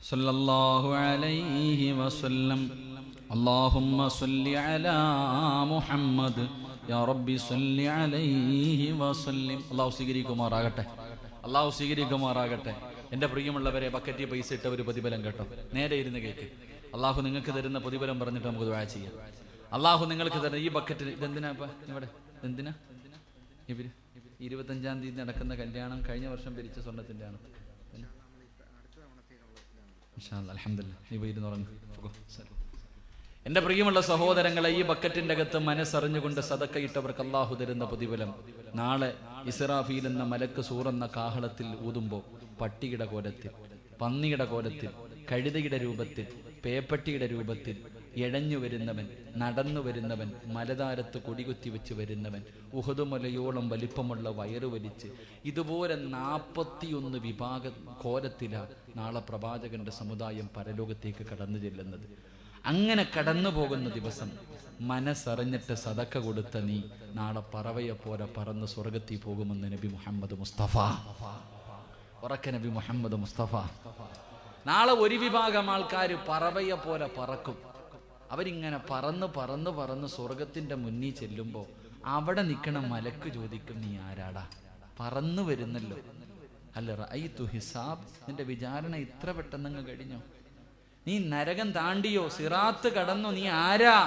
സല്ലല്ലാഹു അലൈഹി വസല്ലം. അല്ലാഹുമ്മ സ്വല്ലി അലാ മുഹമ്മദ് യാ റബ്ബി സ്വല്ലി അലൈഹി വസല്ലം. അല്ലാഹു സ്വീകരിക്കുമാറാകട്ടെ, അല്ലാഹു സ്വീകരിക്കുമാറാകട്ടെ. എൻ്റെ പ്രിയമുള്ളവരെ, ബക്കറ്റിൽ പൈസ ഇട്ട ഒരു പ്രതിഫലം കേട്ടോ, നേരെ ഇരുന്ന് കേൾക്ക്. അല്ലാഹു നിങ്ങൾക്ക് തരുന്ന പ്രതിഫലം പറഞ്ഞിട്ട് നമുക്ക് ദുആ ചെയ്യാം. അല്ലാഹു നിങ്ങൾക്ക് തരുന്ന ഈ ബക്കറ്റിൽ ഇതെന്തിനാ ഇവിടെ, എന്തിനാ? ഇവര് 25-ാം തീയതി നടക്കുന്ന കല്യാണം കഴിഞ്ഞ വർഷം പിരിച്ച സ്വർണ്ണത്തിൻ്റെ ആണ്. എന്റെ പ്രിയമുള്ള സഹോദരങ്ങളെ, ഈ ബക്കറ്റിന്റെ അകത്ത് മനസ്സറിഞ്ഞുകൊണ്ട് സദക്കയിട്ടവർക്ക് അല്ലാഹു തരുന്ന പ്രതിഫലം നാളെ ഇസ്രാഫീൽ എന്ന മലക്ക് സൂറെന്ന കാഹളത്തിൽ ഊതുമ്പോൾ പട്ടിയുടെ കോലത്തിൽ, പന്നിയുടെ കോലത്തിൽ, കഴുതയുടെ രൂപത്തിൽ, പേപ്പട്ടിയുടെ രൂപത്തിൽ എഴഞ്ഞു വരുന്നവൻ, നടന്നു വരുന്നവൻ, മലതാരത്ത് കൊടികുത്തി വെച്ച് വരുന്നവൻ, ഉഹുദുമലയോളം വലിപ്പമുള്ള വയറ് വലിച്ച്, ഇതുപോലെ 41 വിഭാഗ കോലത്തിലാണ് നാളെ പ്രവാചകന്റെ സമുദായം പരലോകത്തേക്ക് കടന്നു ചെല്ലുന്നത്. അങ്ങനെ കടന്നു പോകുന്ന ദിവസം മനസ്സറിഞ്ഞിട്ട് സദക്ക കൊടുത്ത നീ നാളെ പറവയെ പോലെ പറന്ന് സ്വർഗത്തിൽ പോകുമെന്ന് നബി മുഹമ്മദ് മുസ്തഫ. ഉറക്ക നബി മുഹമ്മദ് മുസ്തഫ. നാളെ ഒരു വിഭാഗം ആൾക്കാർ പറവയെ പോലെ പറക്കും. അവരിങ്ങനെ പറന്ന് പറന്ന് പറന്ന് സ്വർഗത്തിന്റെ മുന്നിൽ ചെല്ലുമ്പോൾ അവിടെ നിൽക്കണ മലക്ക് ചോദിക്കും, നീ ആരാടാ? പറന്നു വരുന്നല്ലോ. അല്ല റഅയ്തു ഹിസാബ്, നിന്റെ വിചാരണ ഇത്ര പെട്ടെന്നങ്ങ് കഴിഞ്ഞോ? നീ നരകം താണ്ടിയോ? സിറാത്ത് കടന്നു? നീ ആരാ?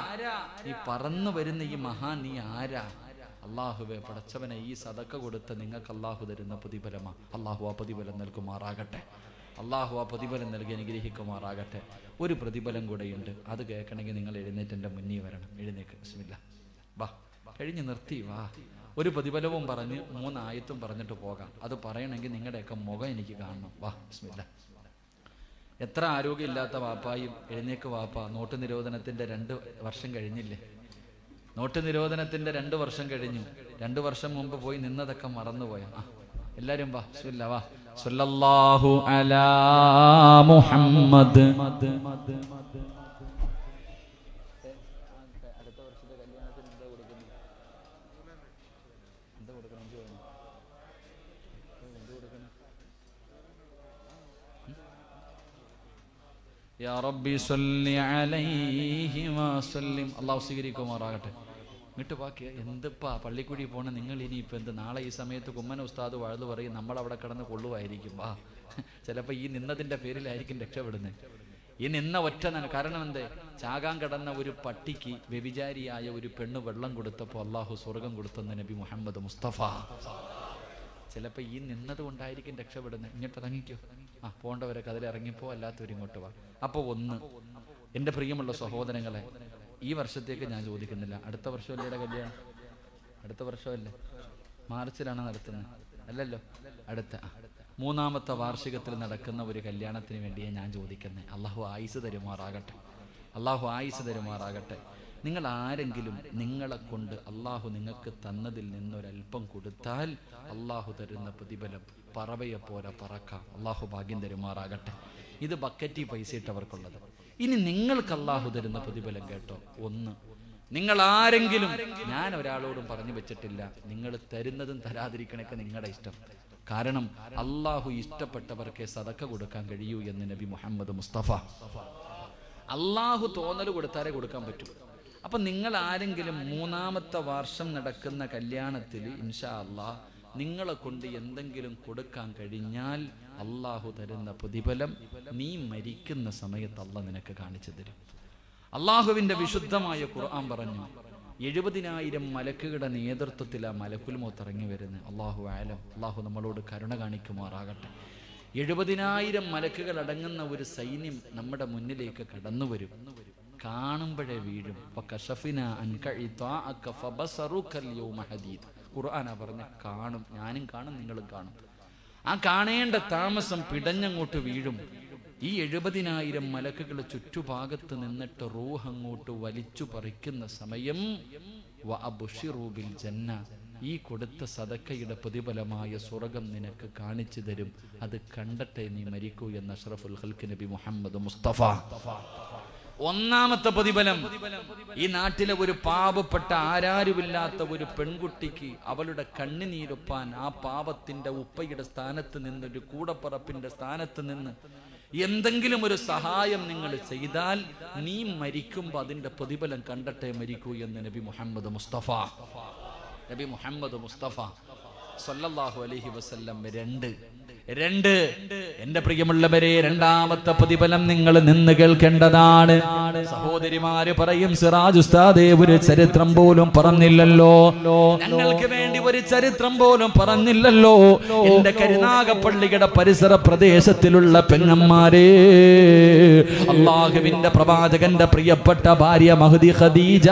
ഈ പറന്നു വരുന്ന ഈ മഹാൻ നീ ആരാ? അള്ളാഹുവെ, പടച്ചവനെ, ഈ സദക്ക കൊടുത്ത നിങ്ങൾക്ക് അള്ളാഹു തരുന്ന പ്രതിഫലമാ. അള്ളാഹു ആ പ്രതിഫലം നൽകുമാറാകട്ടെ. അള്ളാഹു ആ പ്രതിഫലം നൽകി അനുഗ്രഹിക്കുമാറാകട്ടെ. ഒരു പ്രതിഫലം കൂടെയുണ്ട്, അത് കേൾക്കണമെങ്കിൽ നിങ്ങൾ എഴുന്നേറ്റ് എൻ്റെ മുന്നിൽ വരണം. എഴുന്നേക്ക്, ബിസ്മില്ലാ, വാ, കഴിഞ്ഞ് നിർത്തി, വാ. ഒരു പ്രതിഫലവും പറഞ്ഞ് 3 ആയത്തും പറഞ്ഞിട്ട് പോകാം. അത് പറയണമെങ്കിൽ നിങ്ങളുടെയൊക്കെ മുഖം എനിക്ക് കാണണം. വാ, ബിസ്മില്ലാ. എത്ര ആരോഗ്യമില്ലാത്ത വാപ്പായും എഴുന്നേക്ക് വാപ്പ. നോട്ട് നിരോധനത്തിന്റെ 2 വർഷം കഴിഞ്ഞില്ലേ? നോട്ട് നിരോധനത്തിന്റെ 2 വർഷം കഴിഞ്ഞു. 2 വർഷം മുമ്പ് പോയി നിന്നതൊക്കെ മറന്നുപോയ. എല്ലാരും വാ, ബിസ്മില്ലാ, വാ. സല്ലല്ലാഹു അലാ മുഹമ്മദ്. അടുത്ത വർഷത്തെ കല്യാണത്തിന് എന്താ കൊടുക്കുന്നത്? എന്താ കൊടുക്കണം? യാ റബ്ബി സല്ലി അലൈഹി വസല്ലിം. അല്ലാഹു സ്വീകരിക്കുമാറാകട്ടെ. ഇങ്ങോട്ട് ബാക്കി എന്തിപ്പാ പള്ളിക്കുഴി പോണ നിങ്ങൾ ഇനിയിപ്പോൾ എന്ത്? നാളെ ഈ സമയത്ത് കുമ്മന ഉസ്താദ് വഴുതു പറയും നമ്മളവിടെ കിടന്ന് കൊള്ളുമായിരിക്കും. ചിലപ്പോൾ ഈ നിന്നതിൻ്റെ പേരിലായിരിക്കും രക്ഷപ്പെടുന്നത്. ഈ നിന്ന ഒറ്റ കാരണം എന്ത്? ചാകാൻ കിടന്ന ഒരു പട്ടിക്ക് വ്യഭിചാരിയായ ഒരു പെണ്ണ് വെള്ളം കൊടുത്തപ്പോൾ അള്ളാഹു സ്വർഗം കൊടുത്തെന്ന് നബി മുഹമ്മദ് മുസ്തഫ. ചിലപ്പോൾ ഈ നിന്നത് കൊണ്ടായിരിക്കും രക്ഷപ്പെടുന്നത്. ഇങ്ങോട്ട് ഇറങ്ങിക്കോ. പോകേണ്ടവരൊക്കെ അതിലിറങ്ങിപ്പോ, അല്ലാത്തവർ ഇങ്ങോട്ട് വാ. അപ്പോൾ ഒന്ന്, എൻ്റെ പ്രിയമുള്ള സഹോദരങ്ങളെ, ഈ വർഷത്തേക്ക് ഞാൻ ചോദിക്കുന്നില്ല. അടുത്ത വർഷമല്ലേ കല്യാണം? അടുത്ത വർഷമല്ലേ? മാർച്ചിലാണ് നടത്തുന്നത് അല്ലല്ലോ? അടുത്ത 3ാമത്തെ വാർഷികത്തിൽ നടക്കുന്ന ഒരു കല്യാണത്തിന് വേണ്ടിയേ ഞാൻ ചോദിക്കുന്നത്. അള്ളാഹു ആയുസ് തരുമാറാകട്ടെ. അള്ളാഹു ആയുസ് തരുമാറാകട്ടെ. നിങ്ങൾ ആരെങ്കിലും നിങ്ങളെ കൊണ്ട് അള്ളാഹു നിങ്ങൾക്ക് തന്നതിൽ നിന്നൊരൽപ്പം കൊടുത്താൽ അള്ളാഹു തരുന്ന പ്രതിഫലം പറവയെപ്പോലെ പറക്കാം. അള്ളാഹു ഭാഗ്യം തരുമാറാകട്ടെ. ഇത് ബക്കറ്റി പൈസ ഇട്ടവർക്കുള്ളത്. ഇനി നിങ്ങൾക്ക് അള്ളാഹു തരുന്ന പ്രതിഫലം കേട്ടോ. ഒന്ന്, നിങ്ങൾ ആരെങ്കിലും, ഞാൻ ഒരാളോടും പറഞ്ഞു വെച്ചിട്ടില്ല, നിങ്ങൾ തരുന്നതും തരാതിരിക്കണൊക്കെ നിങ്ങളുടെ ഇഷ്ടം. കാരണം അള്ളാഹു ഇഷ്ടപ്പെട്ടവർക്കേ സദക്ക കൊടുക്കാൻ കഴിയൂ എന്ന് നബി മുഹമ്മദ് മുസ്തഫ. അള്ളാഹു തോന്നൽ കൊടുത്താലേ കൊടുക്കാൻ പറ്റൂ. അപ്പൊ നിങ്ങൾ ആരെങ്കിലും 3ാമത്തെ വർഷം നടക്കുന്ന കല്യാണത്തിൽ ഇൻഷാ അള്ളാഹ് നിങ്ങളെ കൊണ്ട് എന്തെങ്കിലും കൊടുക്കാൻ കഴിഞ്ഞാൽ അള്ളാഹു തരുന്ന പ്രതിഫലം നീ മരിക്കുന്ന സമയത്ത് അള്ളാഹ് നിനക്ക് കാണിച്ചു തരും. അള്ളാഹുവിന്റെ വിശുദ്ധമായ ഖുർആൻ പറഞ്ഞു, 70,000 മലക്കുകളുടെ നേതൃത്വത്തിലാണ് മലക്കുൽ മൗത്ത് ഇറങ്ങി വരുന്നത്. അള്ളാഹു ആലം. അള്ളാഹു നമ്മളോട് കരുണ കാണിക്കുമാറാകട്ടെ. 70,000 മലക്കുകൾ അടങ്ങുന്ന ഒരു സൈന്യം നമ്മുടെ മുന്നിലേക്ക് കടന്നു വരും. കാണുമ്പോഴേ വീഴും. ഖുർആനാ പറഞ്ഞ കാണും. ഞാനും കാണും, നിങ്ങളും കാണും. ആ കാണേണ്ട താമസം പിടഞ്ഞങ്ങോട്ട് വീഴും. ഈ 70,000 മലക്കുകൾ ചുറ്റുഭാഗത്ത് നിന്നിട്ട് റൂഹ് അങ്ങോട്ട് വലിച്ചു പറിക്കുന്ന സമയം വഅബ്ശിറൂ ബിൽ ജന്ന, ഈ കൊടുത്ത സദക്കയുടെ പ്രതിഫലമായ സ്വർഗം നിനക്ക് കാണിച്ചു തരും. അത് കണ്ടട്ടെ നീ മരിക്കൂ എന്ന് അഷ്റഫുൽ ഖൽഖ് നബി മുഹമ്മദ് മുസ്തഫ. 1ാമത്തെ പ്രതിഫലം, ഈ നാട്ടിലെ ഒരു പാവപ്പെട്ട ആരാരുമില്ലാത്ത ഒരു പെൺകുട്ടിക്ക് അവളുടെ കണ്ണുനീരൊപ്പാൻ ആ പാവത്തിന്റെ ഉപ്പയുടെ സ്ഥാനത്ത് നിന്ന്, ഒരു കൂടപ്പറപ്പിന്റെ സ്ഥാനത്ത് നിന്ന് എന്തെങ്കിലും ഒരു സഹായം നിങ്ങൾ ചെയ്താൽ നീ മരിക്കുമ്പോൾ അതിന്റെ പ്രതിഫലം കണ്ടട്ടെ മരിക്കൂ എന്ന് നബി മുഹമ്മദ് മുസ്തഫ. നബി മുഹമ്മദ് മുസ്തഫ സല്ലല്ലാഹു അലൈഹി വസല്ലം. 2 എന്റെ പ്രിയമുള്ളവരെ, 2ാമത്തെ പ്രതിഫലം നിങ്ങൾ നിന്ന് കേൾക്കേണ്ടതാണ്. സഹോദരിമാര് പറയും, സിറാജ് ഉസ്താദേ ഒരു ചരിത്രം പോലും പറഞ്ഞില്ലല്ലോ, ഞങ്ങൾക്ക് വേണ്ടി ഒരു ചരിത്രം പോലും പറഞ്ഞില്ലല്ലോ. എന്റെ കരുനാഗപ്പള്ളിയുടെ പരിസര പ്രദേശത്തിലുള്ള പെങ്ങന്മാരെ, അള്ളാഹുവിന്റെ പ്രവാചകന്റെ പ്രിയപ്പെട്ട ഭാര്യ മഹദി ഖദീജ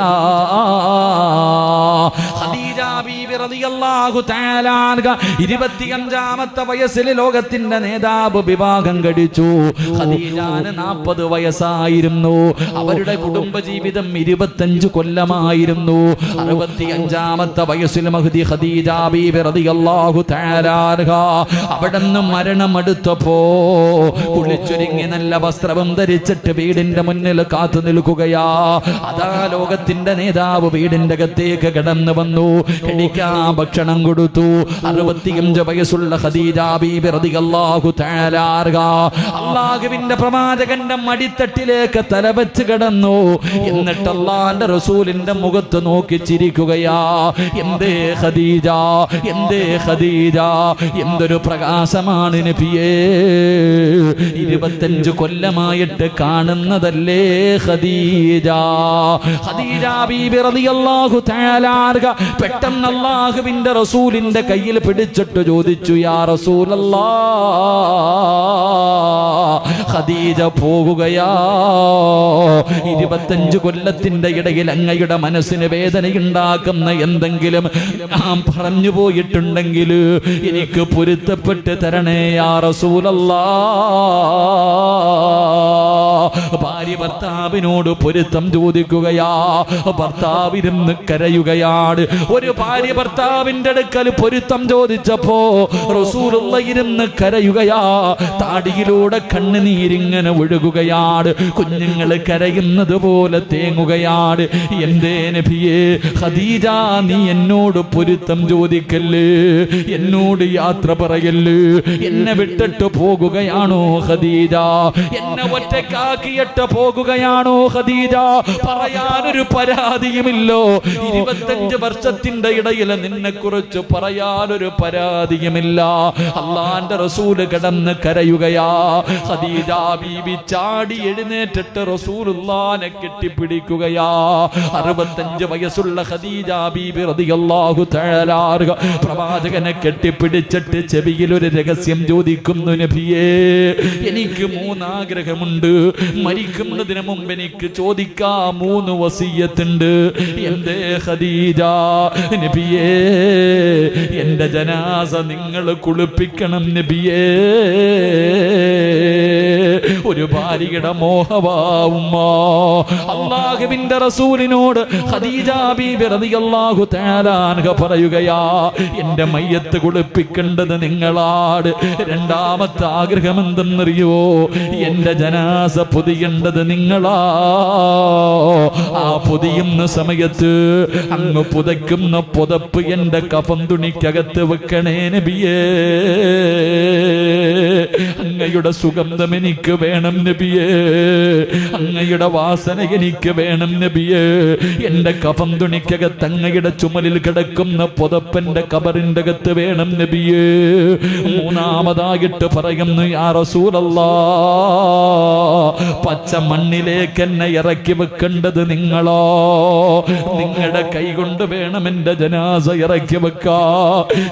ബീവി റളിയല്ലാഹു തആല അൻഹ 25ാമത്തെ വയസ്സിൽ ലോകത്തിന്റെ നേതാവ് വിവാഹം കഴിച്ചു. ഖദീജാന് 40 വയസ്സായിരുന്നു. അവരുടെ കുടുംബജീവിതം 25 കൊല്ലമായിരുന്നു. 65ാമത്തെ വയസ്സിൽ മഹദി ഖദീജ ബീവി റളിയല്ലാഹു തആല അൻഹ അവിടുന്ന് മരണമെടുത്തപ്പോ കുളിച്ചൊരുങ്ങി നല്ല വസ്ത്രവും ധരിച്ചിട്ട് വീടിന്റെ മുന്നിൽ കാത്തു നിൽക്കുകയാ. അതാ ലോകത്തിന്റെ നേതാവ് വീടിന്റെ അകത്തേക്ക് കടന്നു വന്നു. കഴിക്കാൻ ഭക്ഷണം കൊടുത്തു. 65 വയസ്സുള്ള ഖദീജ ബീബി റളിയല്ലാഹു തആല അൻഹ അല്ലാഹുവിന്റെ പ്രവാചകന്റെ മടിത്തട്ടിലേക്ക് തലവെച്ച് കിടന്നു. എന്നിട്ട് അല്ലാഹുവിന്റെ റസൂലിന്റെ മുഖത്ത് നോക്കി ചിരിക്കുകയാ. എന്തേ ഖദീജ, എന്തേ ഖദീജ, എന്തൊരു പ്രകാശമാണ് നബിയേ, 25 കൊല്ലമായിട്ട് കാണുന്നതല്ലേ ഖദീജ. ഖദീജ ബീബി റളിയല്ലാഹു തആല അൻഹ പെട്ടെന്ന് അല്ലാഹുവിന്റെ റസൂലിന്റെ കയ്യിൽ പിടിച്ചിട്ട് ചോദിച്ചു, യാ റസൂലല്ലാഹ്, ഖദീജ പോകുകയാ. 25 കൊല്ലത്തിന്റെ ഇടയിൽ അങ്ങയുടെ മനസ്സിന് വേദനയുണ്ടാക്കുന്ന എന്തെങ്കിലും നാം പറഞ്ഞു പോയിട്ടുണ്ടെങ്കിൽ എനിക്ക് പൊരുത്തപ്പെട്ട് തരണേ യാ റസൂലല്ലാഹ്. ഭാര്യ ഭർത്താവിനോട് പൊരുത്തം ചോദിക്കുകയാ. ഭർത്താവിരുന്ന് കരയുകയാണ്. ഒരു ഭാര്യ ഭർത്താവിന്റെ അടുക്കൽ പൊരുത്തം ചോദിച്ചപ്പോ റസൂലുള്ള ഇരുന്ന് കരയുകയാ. താടിയിലൂടെ കണ്ണുനീരിങ്ങനെ ഒഴുകുകയാണ്. കുഞ്ഞുങ്ങൾ കരയുന്നത് പോലെ തേങ്ങുകയാണ്. എന്തേ നബിയേ, ഖദീജ നീ എന്നോട് പൊരുത്തം ചോദിക്കല്ലേ, എന്നോട് യാത്ര പറയല്ലേ, എന്നെ വിട്ടിട്ട് പോകുകയാണോ ഖദീജ, എന്നെ ഒറ്റക്കാക്കിയിട്ട് പോകുകയാണോ ഖദീജ? പറയാനൊരു പരാതിയുമില്ലോ. 25 വർഷത്തിന്റെ ഇടയിൽ നിന്നെ കുറിച്ച് പറയാനൊരു പരാതിയുമില്ല. അല്ലാഹുവിന്റെ റസൂല് കിടന്ന് കരയുകയാ. ഖദീജ ബീബി ചാടി എഴുന്നേറ്റിട്ട് റസൂലുള്ളാഹിനെ കെട്ടിപ്പിടിക്കുകയാ. 65 വയസ്സുള്ള ഖദീജ ബീബി റളിയല്ലാഹു തആല അൻഹ പ്രവാചകനെ കെട്ടിപ്പിടിച്ചിട്ട് ചെവിയിൽ ഒരു രഹസ്യം ചോദിക്കുന്നു, നബിയേ എനിക്ക് 3 ആഗ്രഹമുണ്ട്. മരിക്കുന്നതിന് മുമ്പ് എനിക്ക് ചോദിക്കാൻ 3 വസിയത്തുണ്ട്. എന്തേ ഖദീജ? നബിയേ എന്റെ ജനാസ നിങ്ങൾ കുളിപ്പിക്കണം നബിയേ. ഒരു ഭാര്യയുടെ മോഹവാവുമ്മ. അല്ലാഹുവിന്റെ റസൂലിനോട് ഖദീജ ബീബി റളിയല്ലാഹു തആല അൻഹ പറയുകയാ, എന്റെ മയ്യത്ത് കുളിപ്പിക്കേണ്ടത് നിങ്ങളാണ്. രണ്ടാമത്തെ ആഗ്രഹം എന്തെന്നറിയോ? എന്റെ ജനാസ പൊതിയേണ്ടത് നിങ്ങളാ. ആ പൊതിയുന്ന സമയത്ത് അങ്ങ് പുതയ്ക്കുന്ന പുതപ്പ് എന്റെ കഫൻ തുണിക്കകത്ത് വെക്കണേ നബിയേ. അങ്ങയുടെ സുഗന്ധം എനിക്ക് വേണം നബിയേ, അങ്ങയുടെ വാസന എനിക്ക് വേണം നബിയേ. എന്റെ കഫൻ തുണിക്കകത്ത് അങ്ങയുടെ ചുമലിൽ കിടക്കുന്ന പുതപ്പന്റെ കബറിന്റെ അകത്ത് വേണം നബിയേ. മൂന്നാമതായിട്ട് പറയുന്നു, യാ റസൂലല്ലാഹ്, പച്ച മണ്ണിലേക്ക് എന്നെ ഇറക്കി വെക്കേണ്ടത് നിങ്ങളോ. നിങ്ങളുടെ കൈ കൊണ്ട് വേണം എന്റെ ജനാസ ഇറക്കി വെക്കാ.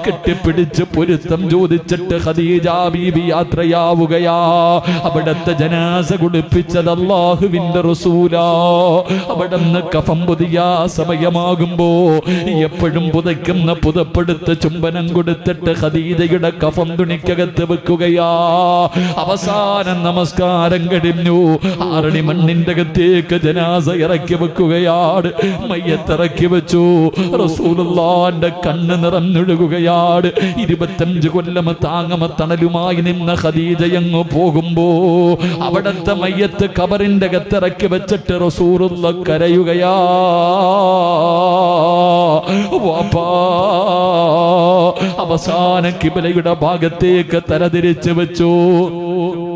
കെട്ടിപ്പിടിച്ച് പൊരുത്തം ചോദിച്ചിട്ട് ഖദീജ ബീബി യാത്രയാവുകയാ. അവിടത്തെ ജനാസ കുളിപ്പിച്ചത് അല്ലാഹുവിന്റെ റസൂലാ. അവിടുന്ന് കഫം പുതിയ സമയമാകുമ്പോ എപ്പോഴും പുതയ്ക്കുന്ന പുതപ്പെടുത്ത് ചുംബനം കൊടുത്തിട്ട് ഖദീജയുടെ കഫം തുണിക്കകത്ത് വെക്കുകയാ. അവസാന നമസ്കാരം കഴിഞ്ഞു. 6 അടി മണ്ണിന്റെ അകത്തേക്ക് ജനാസ ഇറക്കി വെക്കുകയാണ്. മയ്യത്തിറക്കി വെച്ചു. റസൂലുള്ളാഹിന്റെ കണ്ണ് നിറഞ്ഞൊഴുകുകയാണ്. 25 കൊല്ലം താങ്ങമ തണലുമായി നിന്ന ഖദീജയങ്ങ് പോകുമ്പോ അവിടത്തെ മയ്യത്ത് ഖബറിന്റെ അകത്തിറക്കി വെച്ചിട്ട് റസൂലുള്ള കരയുകയാ. വാപ്പാ. അവസാന കിബിലയുടെ ഭാഗത്തേക്ക് തലതിരിച്ചു വെച്ചു.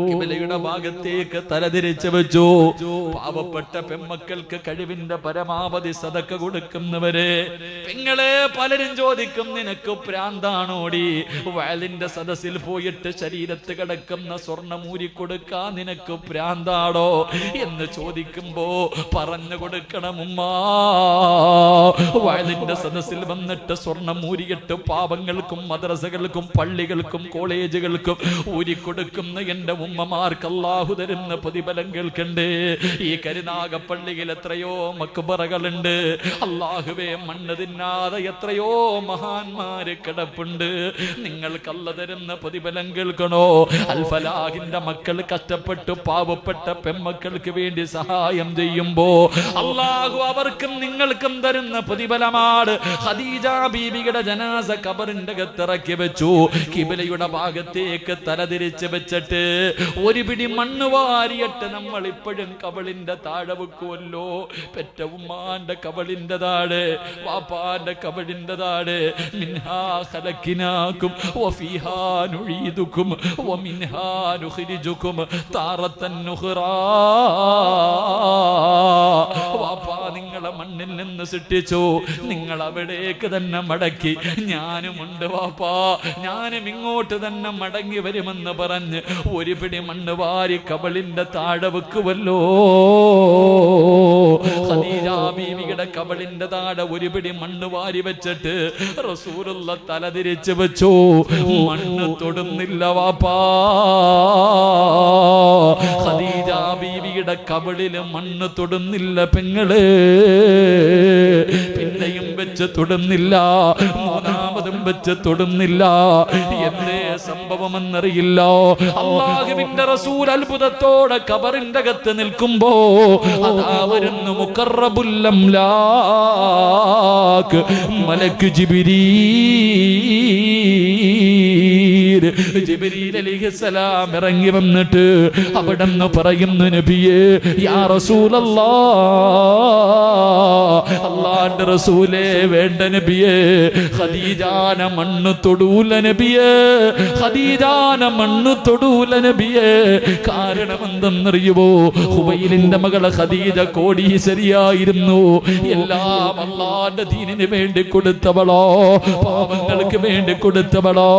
കിബിലയുടെ ഭാഗത്തേക്ക് തലതിരിച്ചു വെച്ചു. പാവപ്പെട്ട പെമ്മക്കൾക്ക് കഴിവിന്റെ പരമാവധി സദക്ക കൊടുക്കുന്നവരെ പെങ്ങളെ പലരും ചോദിക്കും, നിനക്ക് പ്രാന്താണോടി? വയലിന്റെ സദസ്സിൽ പോയിട്ട് ശരീരത്ത് കിടക്കുന്ന സ്വർണ്ണം ഊരിക്കൊടുക്കാൻ നിനക്ക് പ്രാന്താണോ എന്ന് ചോദിക്കുമ്പോ പറഞ്ഞു കൊടുക്കണം ഉമ്മാ. വയലിന്റെ സദസ്സിൽ വന്നിട്ട് സ്വർണ്ണം ഊരിയിട്ട് പാവങ്ങൾക്കും മദ്രസകൾക്കും പള്ളികൾക്കും കോളേജുകൾക്കും ഊരിക്കൊടുക്കുന്ന എന്റെ ഉമ്മമാർക്ക് അല്ലാഹു തരുന്ന പ്രതിഫലം കേൾക്കണ്ടേ? ഈ കരുനാഗപ്പള്ളിയിൽ എത്രയോ മക്ബറകളുണ്ട്. അല്ലാഹുവേ, മണ്ണ് തിന്നാതെ എത്രയോ മഹാന്മാര് കിടപ്പുണ്ട്. നിങ്ങൾക്ക് അല്ലാഹു തരുന്ന പ്രതിഫലം കേൾക്കണോ? അൽ ഫലാഹിന്റെ മക്കൾ കഷ്ടപ്പെട്ട് പാവപ്പെട്ട പെമ്മക്കൾക്ക് വേണ്ടി സഹായം ചെയ്യുമ്പോ അല്ലാഹു അവർക്കും നിങ്ങൾക്കും തരുന്ന പ്രതിഫലമാണ്. ഖദീജ ബീബിയുടെ ജനാസ ഖബറിന്റെ അകത്തിറക്കി വെച്ചു. കിബിലയുടെ ഭാഗത്തേക്ക് തലതിരിച്ച് വെച്ചിട്ട് ഒരു പിടി മണ്ണ് വാരിയിട്ട് നമ്മൾ ഇപ്പോഴും കബളിന്റെ താഴെ വെക്കുമല്ലോ. പെറ്റ ഉമ്മാന്റെ കബളിന്റെ താഴെ, വാപ്പാന്റെ കബളിന്റെ താഴെ. മിൻഹാ ഖലഖനാകും വഫീഹാ നുഈദുകും വമിൻഹാ നുഖ്രിജുകും താറത്തൻ ഉഖ്റാ. വാപ്പാ നിങ്ങളെ മണ്ണിൽ നിന്ന് സൃഷ്ടിച്ചു, നിങ്ങൾ അവിടേക്ക് തന്നെ മടക്കി. ഞാനുമുണ്ട് വാപ്പാ, ഞാനും ഇങ്ങോട്ട് തന്നെ മടങ്ങി വരുമെന്ന് പറഞ്ഞ് ഒരു പിടി മണ്ണ് വാരി കബളിന്റെ താഴെ വെക്കുമല്ലോ. ഖദീജ ബീവിയുടെ കബളിന്റെ താഴെ ഒരു പിടി മണ്ണ് വാരി വെച്ചിട്ട് റസൂലുള്ള തലതിരിച്ച് വെച്ചു. മണ്ണ് തൊടുന്നില്ല വാപ്പാ. ഖദീജ ബീവിയുടെ കബളില് മണ്ണ് തൊടുന്നില്ല പെങ്ങള്. പിന്നെയും വെച്ച് തൊടുന്നില്ല, മൂന്നാമതും വെച്ച് തൊടുന്നില്ല. എന്തേ സംഭവമെന്നറിയില്ല. അല്ലാഹുവിന്റെ റസൂൽ അത്ഭുതത്തോടെ ഖബറിന്റെ അകത്ത് നിൽക്കുമ്പോ അതാ വരുന്നു മുഖറബുൽ അംലാക്ക് മലക്ക് ജിബ്രീൽ. ജിബ്രീൽ അലൈഹിസ്സലാം ഇറങ്ങി വന്നിട്ട് അവിടെന്ന് പറയുന്നു, നബിയേ യാ റസൂലല്ലാഹ്, അല്ലാഹുവിന്റെ റസൂലേ വേണ്ട നബിയേ, ഖദീജാന മണ്ണ് തൊടൂല നബിയേ, ഖദീജാന മണ്ണ് തൊടൂല നബിയേ. കാരണം എന്തെന്നറിയുമോ? ഹുബൈലിന്റെ മകളെ ഖദീജ കോടീശ്വരിയായിരുന്നു. എല്ലാം അല്ലാഹുവിന്റെ ദീനിന് വേണ്ടി കൊടുത്തവളോ, പാവങ്ങൾക്ക് വേണ്ടി കൊടുത്തവളോ,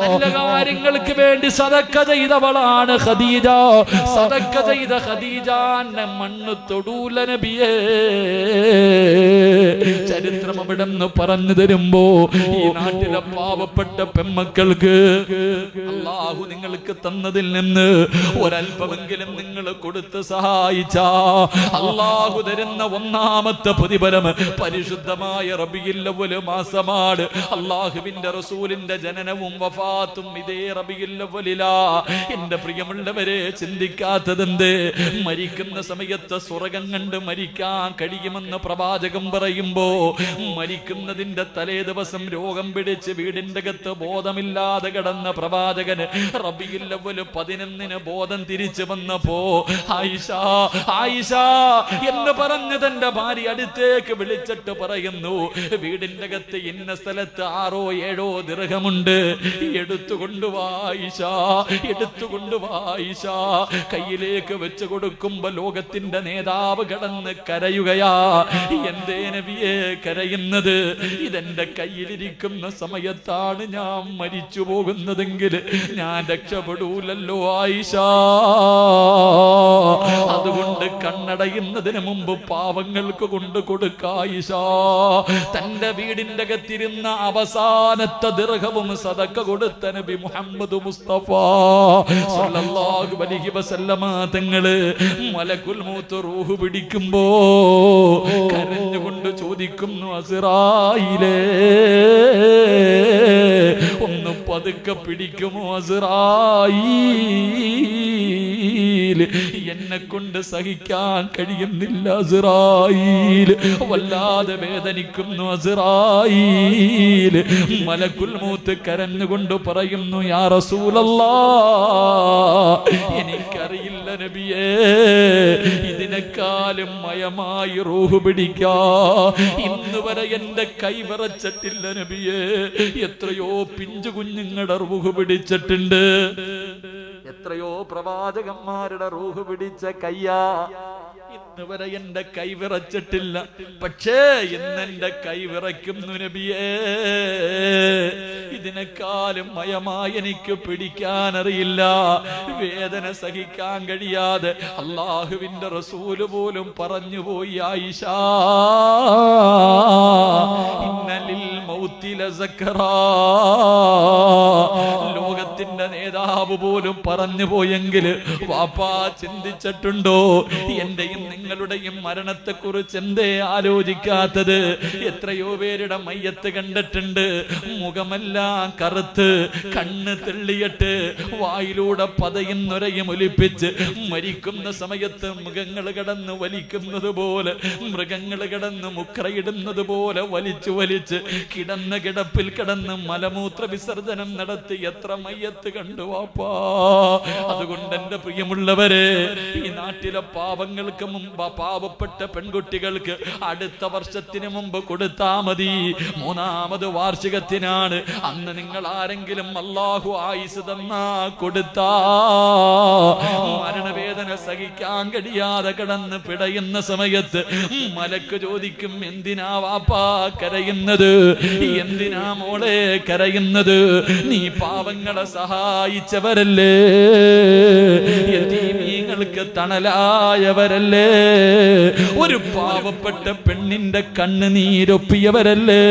നല്ല കാര്യങ്ങൾക്ക് വേണ്ടി സദക്ക ചെയ്തവളാണ് ഖദീജ. സദക്ക ചെയ്ത ഖദീജാന്റെ മണ്ണ് തൊടൂല നബിയേ. ചരിത്രം അവിടെ നിന്ന് പറഞ്ഞു തരുമ്പോ ഈ നാട്ടിലെ പാവപ്പെട്ട പെമ്മക്കൾക്ക് അല്ലാഹു നിങ്ങൾക്ക് തന്നതിൽ നിന്ന് ഒരൽപ്പമെങ്കിലും നിങ്ങൾ കൊടുത്ത് സഹായിച്ച അല്ലാഹു തരുന്ന ഒന്നാമത്തെ പ്രതിഫലം പരിശുദ്ധമായ റബീഉൽ അവ്വൽ മാസമാണ്. അല്ലാഹുവിന്റെ റസൂലിന്റെ ജനനവും വഫാത്തും ഇതേ റബീഉൽ അവ്വലിലാ. എന്റെ പ്രിയമുള്ളവരെ, ചിന്തിക്കാത്തതെന്ത്? മരിക്കുന്ന സമയത്ത് സ്വർഗ്ഗം കണ്ട് മരിക്കാൻ കഴിയുമെന്ന് പ്രവാചകൻ പറയുമ്പോ മരിക്കുന്നതിന്റെ തലേ ദിവസം രോഗം പിടിച്ച് വീടിന്റെ അകത്ത് ബോധമില്ലാതെ കിടന്ന പ്രവാചകന് റബീഉൽ അവ്വൽ 11 ബോധം തിരിച്ചു വന്നപ്പോ ആയിഷ ആയിഷ എന്ന് പറഞ്ഞ് തന്റെ ഭാര്യ അടുത്തേക്ക് വിളിച്ചിട്ട് പറയുന്നു, വീടിന്റെ അകത്ത് ഇന്ന സ്ഥലത്ത് 6 or 7 ദിർഹമുണ്ട്, എടുത്തുകൊണ്ടുവാ ആയിഷ, എടുത്തുകൊണ്ടുവാ ആയിഷ. കയ്യിലേക്ക് വെച്ച് കൊടുക്കുമ്പോ ലോകത്തിന്റെ നേതാവ് കടന്ന് കരയുകയാ. എന്തേ നബിയെ കരയുന്നത്? ഇതെന്റെ കയ്യിലിരിക്കുന്ന സമയത്താണ് ഞാൻ മരിച്ചു പോകുന്നതെങ്കിൽ ഞാൻ രക്ഷപ്പെടൂലല്ലോ ആയിഷ. അതുകൊണ്ട് കണ്ണടയുന്നതിന് മുമ്പ് പാവങ്ങൾക്ക് കൊണ്ട് കൊടുക്ക ആയിഷ. തന്റെ വീടിന്റെ അകത്തിരുന്ന അവസാനത്തെ ദിർഹവും സദക്ക കൊടുത്ത നബി മുഹമ്മദ് മുസ്തഫ സല്ലല്ലാഹു അലൈഹി വസല്ലമ തങ്ങള് മലക്കുൽ മൗത്ത് റൂഹ് പിടിക്കുമ്പോ കരഞ്ഞുകൊണ്ട് ചോദിക്കുന്നു, അസ്റായിലേ ഒന്ന് പതുക്കെ പിടിക്കുമോ അസ്റായീൽ, എന്നെ കൊണ്ട് സഹിക്കാൻ കഴിയുന്നില്ല അസ്റായീൽ, വല്ലാതെ വേദനിക്കുന്നു അസ്റായീൽ. മലക്കുൽ മൗത്ത് കരഞ്ഞുകൊണ്ട് പറയുന്നു, യാ റസൂലല്ലാഹ്, എനിക്കറിയില്ല നബിയേ, ഇതിനേക്കാളും മയമായി റൂഹ് പിടിക്കാ ഇന്ന് വരെ എന്റെ കൈ വിറച്ചിട്ടില്ല നബിയേ. എത്രയോ പിഞ്ചു കുഞ്ഞുങ്ങളുടെ റൂഹ് പിടിച്ചിട്ടുണ്ട്, എത്രയോ പ്രവാചകന്മാരുടെ റൂഹ് പിടിച്ച കയ്യാ. ഇന്ന് വരെ എന്റെ കൈ വിറച്ചിട്ടില്ല, പക്ഷേ ഇന്ന് എന്റെ കൈ വിറയ്ക്കുന്നു നബിയേ. ഇതിനേക്കാളും മയമായി എനിക്ക് പിടിക്കാനറിയില്ല, വേദന സഹിക്കാൻ കഴിയാതെ അല്ലാഹുവിന്റെ റസൂല് പോലും പറഞ്ഞുപോയി, ആയിഷ ഇന്നലിൽ മൗതി ലസക്റാ. ലോകത്തിന്റെ നേതാവ് പോലും പറഞ്ഞു പോയെങ്കിൽ വാപ്പാ ചിന്തിച്ചിട്ടുണ്ടോ? എന്റെയും നിങ്ങളുടെയും മരണത്തെ കുറിച്ച് എന്തേ ആലോചിക്കാത്തത്? എത്രയോ പേരുടെ മയ്യത്ത് കണ്ടിട്ടുണ്ട്, മുഖമെല്ലാം കറുത്ത്, കണ്ണ് തെള്ളിയിട്ട്, വായിലൂടെ പതയും നുരയും ഒലിപ്പിച്ച് മരിക്കുന്ന സമയത്ത് മൃഗങ്ങൾ കിടന്ന് വലിക്കുന്നത് പോലെ, മൃഗങ്ങൾ കിടന്ന് മുക്രയിടുന്നത് പോലെ വലിച്ചു വലിച്ച് കിടന്ന കിടപ്പിൽ കിടന്ന് മലമൂത്ര വിസർജനം നടത്തി എത്ര മയ്യത്ത് കണ്ടു വാപ്പ. വാപ്പാ. അതുകൊണ്ട് എന്റെ പ്രിയമുള്ളവരെ, ഈ നാട്ടിലെ പാവങ്ങൾക്ക് മുമ്പ്, പാവപ്പെട്ട പെൺകുട്ടികൾക്ക് അടുത്ത വർഷത്തിന് മുമ്പ് കൊടുത്താ മതി. 3ാമത് വാർഷികത്തിനാണ്. അന്ന് നിങ്ങൾ ആരെങ്കിലും അല്ലാഹു ആയുസ് തന്നാ കൊടുത്താ, മരണവേദന സഹിക്കാൻ കഴിയാതെ കിടന്ന് പിടയുന്ന സമയത്ത് മലക്ക് ചോദിക്കും, എന്തിനാ വാപ്പാ കരയുന്നത്? എന്തിനാ മോളെ കരയുന്നത്? നീ പാവങ്ങളെ സഹായിച്ചവരല്ലേ, യതീമീങ്ങൾക്ക് തണലായവരല്ലേ, ഒരു പാവപ്പെട്ട പെണ്ണിന്റെ കണ്ണുനീരൊപ്പിയവരല്ലേ.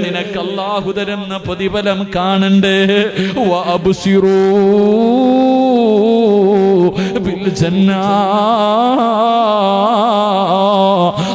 നിനക്ക് അല്ലാഹു തരുന്ന പ്രതിഫലം കാണണ്ടേ? വഅബ്സിറൂ ബിൽ ജന്നാ.